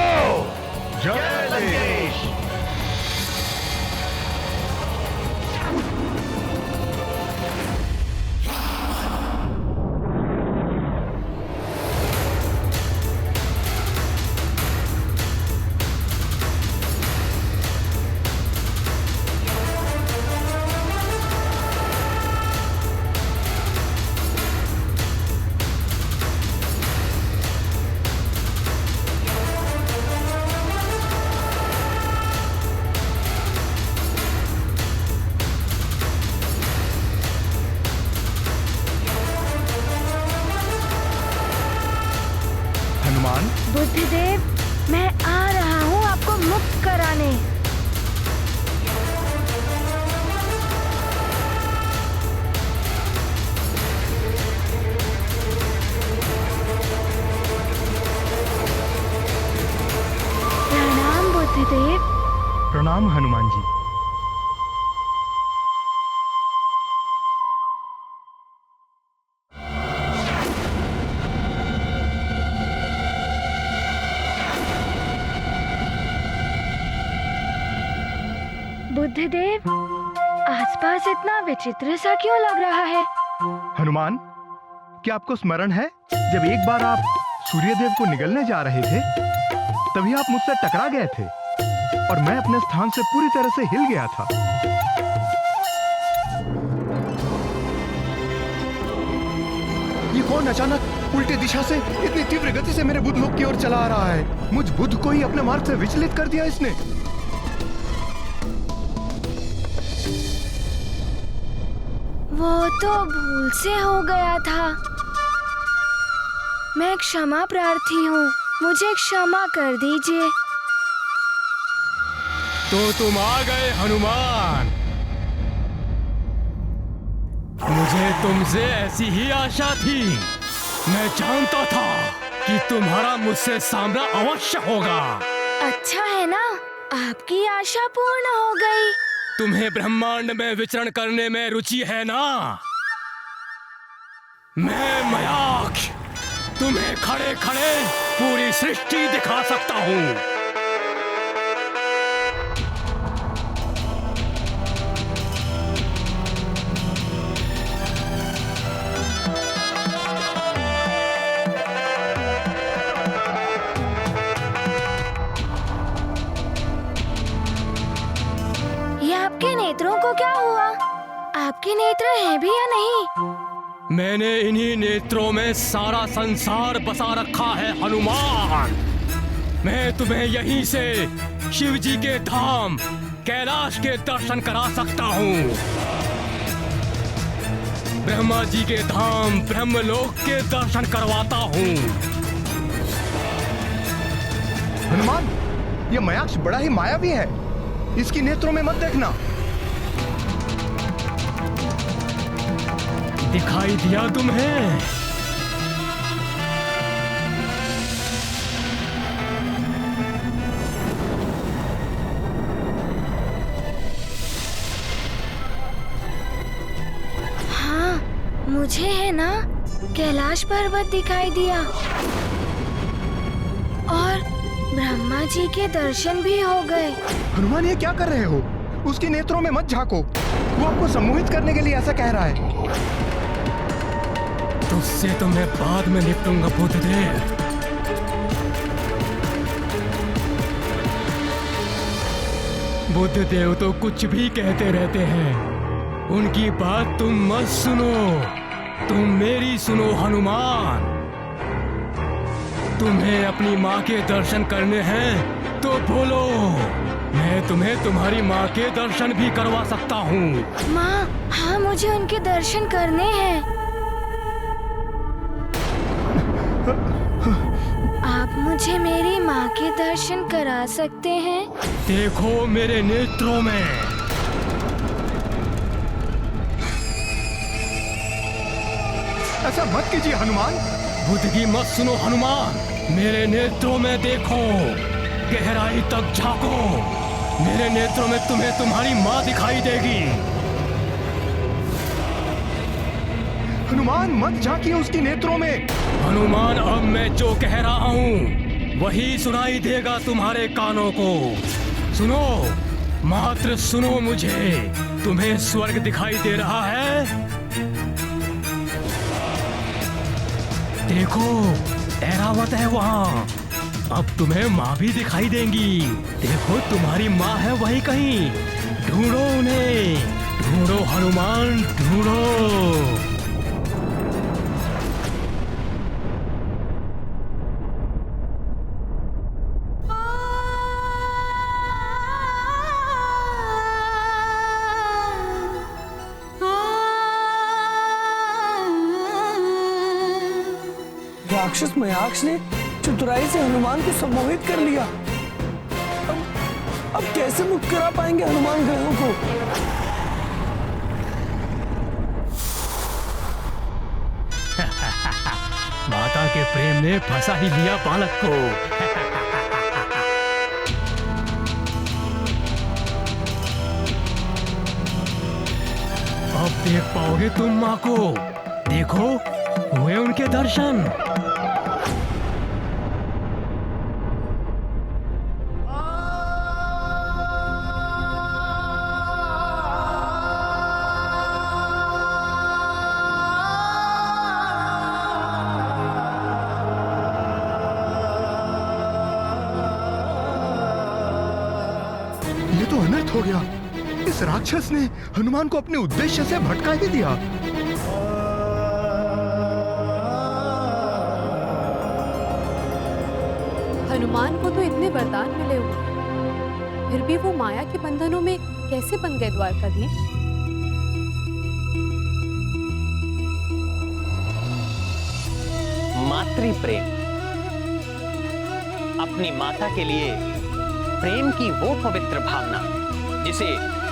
जय लंकेश। बुद्धिदेव, मैं आ रहा हूँ आपको मुक्त कराने। प्रणाम बुद्धिदेव। प्रणाम हनुमान जी। बुद्धिदेव, आसपास इतना विचित्र सा क्यों लग रहा है? हनुमान, क्या आपको स्मरण है जब एक बार आप सूर्यदेव को निगलने जा रहे थे तभी आप मुझसे टकरा गए थे और मैं अपने स्थान से पूरी तरह से हिल गया था। ये कौन अचानक उल्टी दिशा से इतनी तीव्र गति से मेरे बुध लोक की ओर चला आ रहा है? मुझ बुध को ही अपने मार्ग से विचलित कर दिया इसने। वो तो भूल से हो गया था। मैं क्षमा प्रार्थी हूँ, मुझे क्षमा कर दीजिए। तो तुम आ गए हनुमान। मुझे तुमसे ऐसी ही आशा थी। मैं जानता था कि तुम्हारा मुझसे सामना अवश्य होगा। अच्छा है ना, आपकी आशा पूर्ण हो गई। तुम्हें ब्रह्मांड में विचरण करने में रुचि है ना? मैं मयाक्ष तुम्हें खड़े खड़े पूरी सृष्टि दिखा सकता हूँ। आपके नेत्रों को क्या हुआ? आपके नेत्र हैं भी या नहीं? मैंने इन्हीं नेत्रों में सारा संसार बसा रखा है हनुमान। मैं तुम्हें यहीं से शिव जी के धाम कैलाश के दर्शन करा सकता हूँ। ब्रह्मा जी के धाम ब्रह्मलोक के दर्शन करवाता हूँ। हनुमान, ये मयाक्ष बड़ा ही मायावी है, इसकी नेत्रों में मत देखना। दिखाई दिया तुम्हें? हाँ, मुझे है ना, कैलाश पर्वत दिखाई दिया और ब्रह्मा जी के दर्शन भी हो गए। हनुमान, ये क्या कर रहे हो? उसकी नेत्रों में मत झांको, वो आपको सम्मोहित करने के लिए ऐसा कह रहा है। तुझसे तो मैं बाद में निपटूंगा बुद्धदेव। बुद्धदेव तो कुछ भी कहते रहते हैं, उनकी बात तुम मत सुनो, तुम मेरी सुनो हनुमान। तुम्हें अपनी माँ के दर्शन करने हैं तो बोलो, मैं तुम्हें तुम्हारी माँ के दर्शन भी करवा सकता हूँ। माँ, हाँ, मुझे उनके दर्शन करने हैं। आप मुझे मेरी माँ के दर्शन करा सकते हैं? देखो मेरे नेत्रों में। ऐसा मत कीजिए हनुमान। बुद्ध की मत सुनो हनुमान, मेरे नेत्रों में देखो, गहराई तक झांको। मेरे नेत्रों में तुम्हें तुम्हारी माँ दिखाई देगी। हनुमान, मत झांकिए उसकी नेत्रों में। हनुमान, अब मैं जो कह रहा हूँ वही सुनाई देगा तुम्हारे कानों को। सुनो, मात्र सुनो मुझे। तुम्हें स्वर्ग दिखाई दे रहा है? देखो, ऐरावत है वहाँ। अब तुम्हें माँ भी दिखाई देंगी। देखो, तुम्हारी माँ है वही कहीं। ढूंढो उन्हें, ढूंढो हनुमान, ढूंढो। राक्षस मयाक्ष ने चतुराई से हनुमान को सम्मोहित कर लिया। अब कैसे मुक्त करा पाएंगे हनुमान ग्रहों को? माता के प्रेम ने फंसा ही लिया बालक को। अब देख पाओगे तुम माँ को। देखो, हुए उनके दर्शन। ये तो अनर्थ हो गया। इस राक्षस ने हनुमान को अपने उद्देश्य से भटका ही दिया। हनुमान को तो इतने वरदान मिले हुए, फिर भी वो माया के बंधनों में कैसे बन गए द्वारकाधीश? माँ मातृ प्रेम, अपनी माता के लिए प्रेम की वो पवित्र भावना जिसे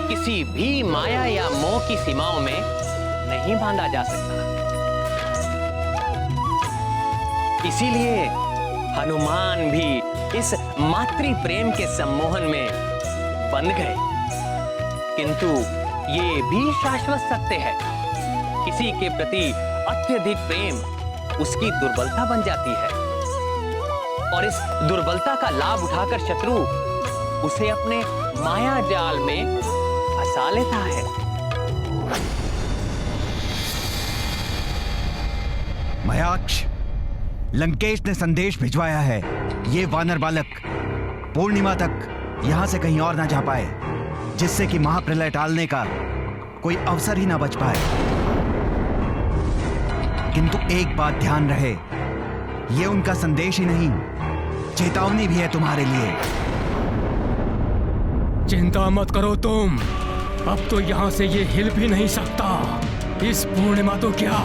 किसी भी माया या मोह की सीमाओं में नहीं बांधा जा सकता। इसीलिए हनुमान भी इस मातृ प्रेम के सम्मोहन में बंध गए। किंतु ये भी शाश्वत सत्य है, किसी के प्रति अत्यधिक प्रेम उसकी दुर्बलता बन जाती है और इस दुर्बलता का लाभ उठाकर शत्रु उसे अपने माया जाल में फंसा लेता है। मयाक्ष, लंकेश ने संदेश भिजवाया है। ये वानर बालक पूर्णिमा तक यहां से कहीं और ना जा पाए, जिससे कि महाप्रलय टालने का कोई अवसर ही ना बच पाए। किंतु एक बात ध्यान रहे, ये उनका संदेश ही नहीं, चेतावनी भी है तुम्हारे लिए। चिंता मत करो तुम, अब तो यहाँ से ये हिल भी नहीं सकता। इस पूर्णिमा तो क्या,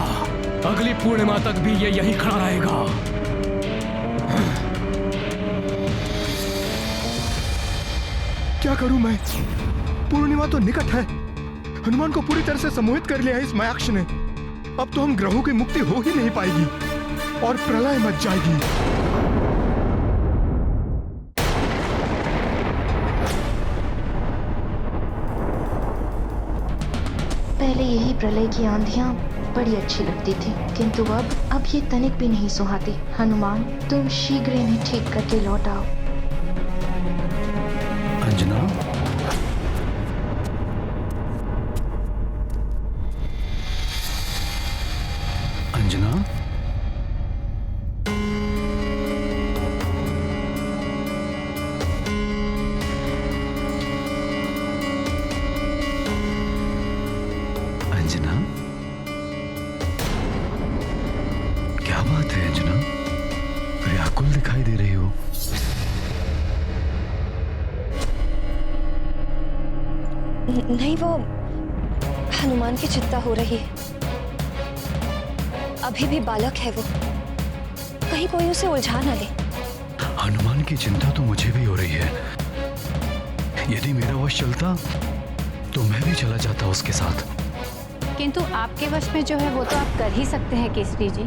अगली पूर्णिमा तक भी ये यहीं खड़ा रहेगा। क्या करूं मैं? पूर्णिमा तो निकट है। हनुमान को पूरी तरह से सम्मोहित कर लिया है इस मयाक्ष ने। अब तो हम ग्रहों की मुक्ति हो ही नहीं पाएगी और प्रलय मच जाएगी। पहले यही प्रलय की आंधियां बड़ी अच्छी लगती थी, किंतु अब ये तनिक भी नहीं सुहाती। हनुमान, तुम शीघ्र इन्हें ठीक करके लौट आओ। अंजना, अंजना, अंजना, क्या बात है अंजना? व्याकुल दिखाई दे रही हो। नहीं, वो हनुमान की चिंता हो रही है। अभी भी बालक है वो, कहीं कोई उसे उलझा ना ले। हनुमान की चिंता तो मुझे भी हो रही है। यदि मेरा वश चलता तो मैं भी चला जाता उसके साथ। किंतु आपके वश में जो है वो तो आप कर ही सकते हैं केसरी जी।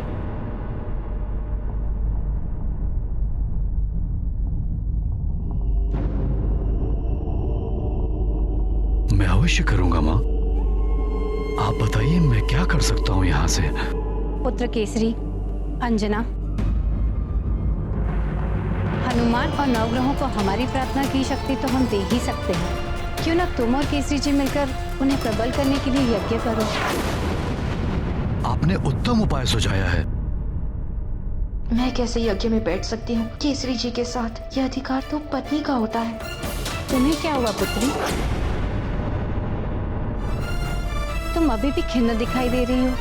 मैं अवश्य करूंगा माँ। आप बताइए मैं क्या कर सकता हूँ यहाँ से? पुत्र केसरी, अंजना, हनुमान और नवग्रहों को हमारी प्रार्थना की शक्ति तो हम दे ही सकते हैं। क्यों ना तुम और केसरी जी मिलकर उन्हें प्रबल करने के लिए यज्ञ करो। आपने उत्तम उपाय सुझाया है। मैं कैसे यज्ञ में बैठ सकती हूँ केसरी जी के साथ? यह अधिकार तो पत्नी का होता है। तुम्हें क्या हुआ पुत्री? तुम अभी भी खिन्न दिखाई दे रही हो।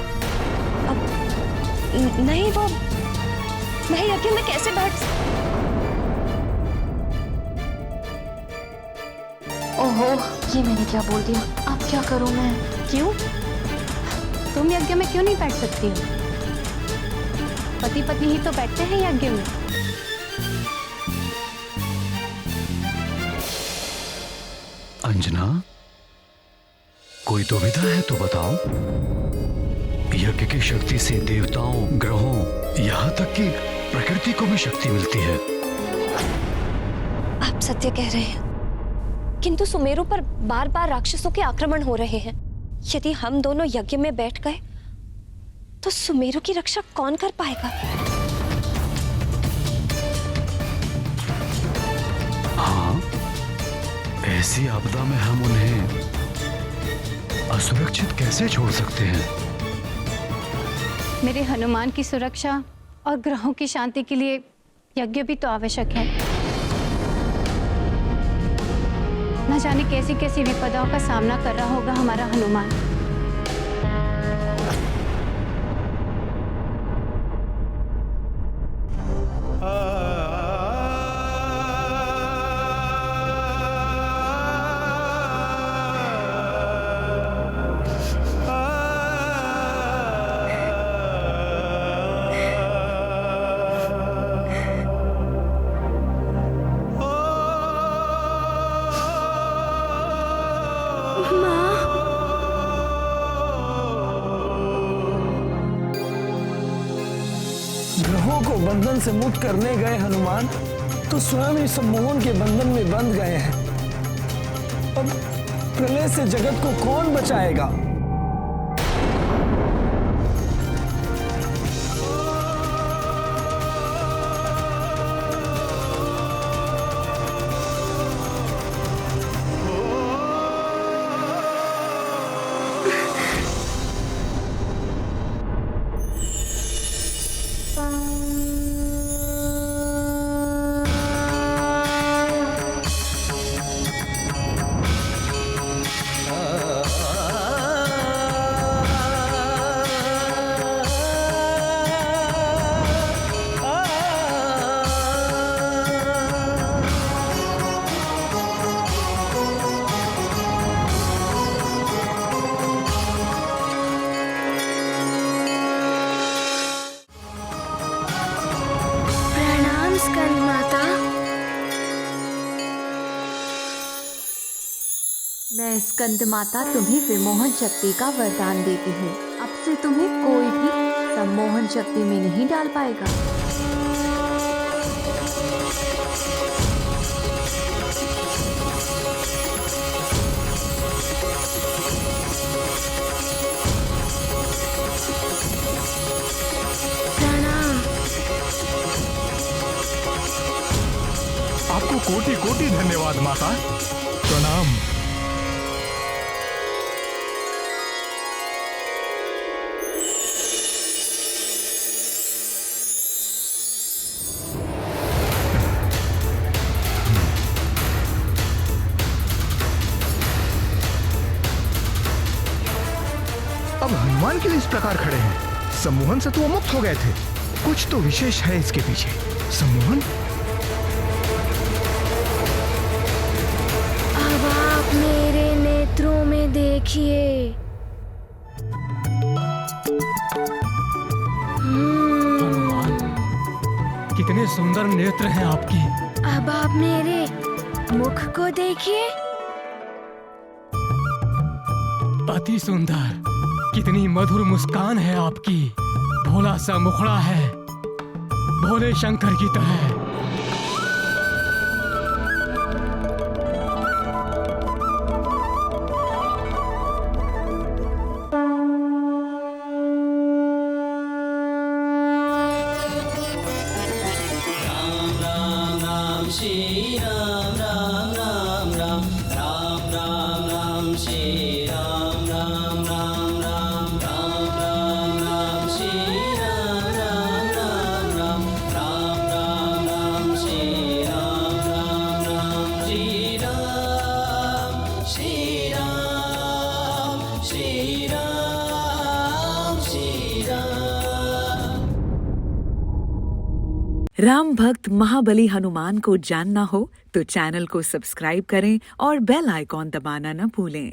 नहीं, वो मैं यज्ञ में कैसे बैठ। ओहो, ये मैंने क्या बोल दिया? अब क्या करूं मैं? क्यों? तुम यज्ञ में क्यों नहीं बैठ सकती हो? पति पत्नी ही तो बैठते हैं यज्ञ में। अंजना, कोई दुविधा है तो बताओ। यज्ञ की शक्ति से देवताओं, ग्रहों, यहाँ तक कि प्रकृति को भी शक्ति मिलती है। आप सत्य कह रहे हैं, किंतु सुमेरु पर बार बार राक्षसों के आक्रमण हो रहे हैं। यदि हम दोनों यज्ञ में बैठ गए तो सुमेरु की रक्षा कौन कर पाएगा? हाँ, ऐसी आपदा में हम उन्हें असुरक्षित कैसे छोड़ सकते हैं? मेरे हनुमान की सुरक्षा और ग्रहों की शांति के लिए यज्ञ भी तो आवश्यक है। न जाने कैसी कैसी विपदाओं का सामना कर रहा होगा हमारा हनुमान। लोगों को बंधन से मुक्त करने गए हनुमान तो स्वयं ही सम्मोहन के बंधन में बंध गए हैं। अब प्रलय से जगत को कौन बचाएगा? मैं स्कंद माता तुम्हें विमोहन शक्ति का वरदान देती हूँ। अब से तुम्हें कोई भी सम्मोहन शक्ति में नहीं डाल पाएगा। आपको कोटि कोटि धन्यवाद माता। प्रणाम। अब हनुमान के लिए इस प्रकार खड़े हैं। सम्मोहन से तो वो मुक्त हो गए थे, कुछ तो विशेष है इसके पीछे। सम्मोहन, अब आप मेरे नेत्रों में देखिए। हनुमान, कितने सुंदर नेत्र हैं आपके। अब आप मेरे मुख को देखिए। अति सुंदर, कितनी मधुर मुस्कान है आपकी। भोला सा मुखड़ा है, भोले शंकर की तरह। श्री राम राम राम राम राम राम राम श्री राम राम राम राम राम राम राम श्री राम राम राम राम राम राम राम श्री राम राम राम श्री राम श्री राम श्री राम श्री राम। राम भक्त महाबली हनुमान को जानना हो तो चैनल को सब्सक्राइब करें और बेल आइकॉन दबाना न भूलें।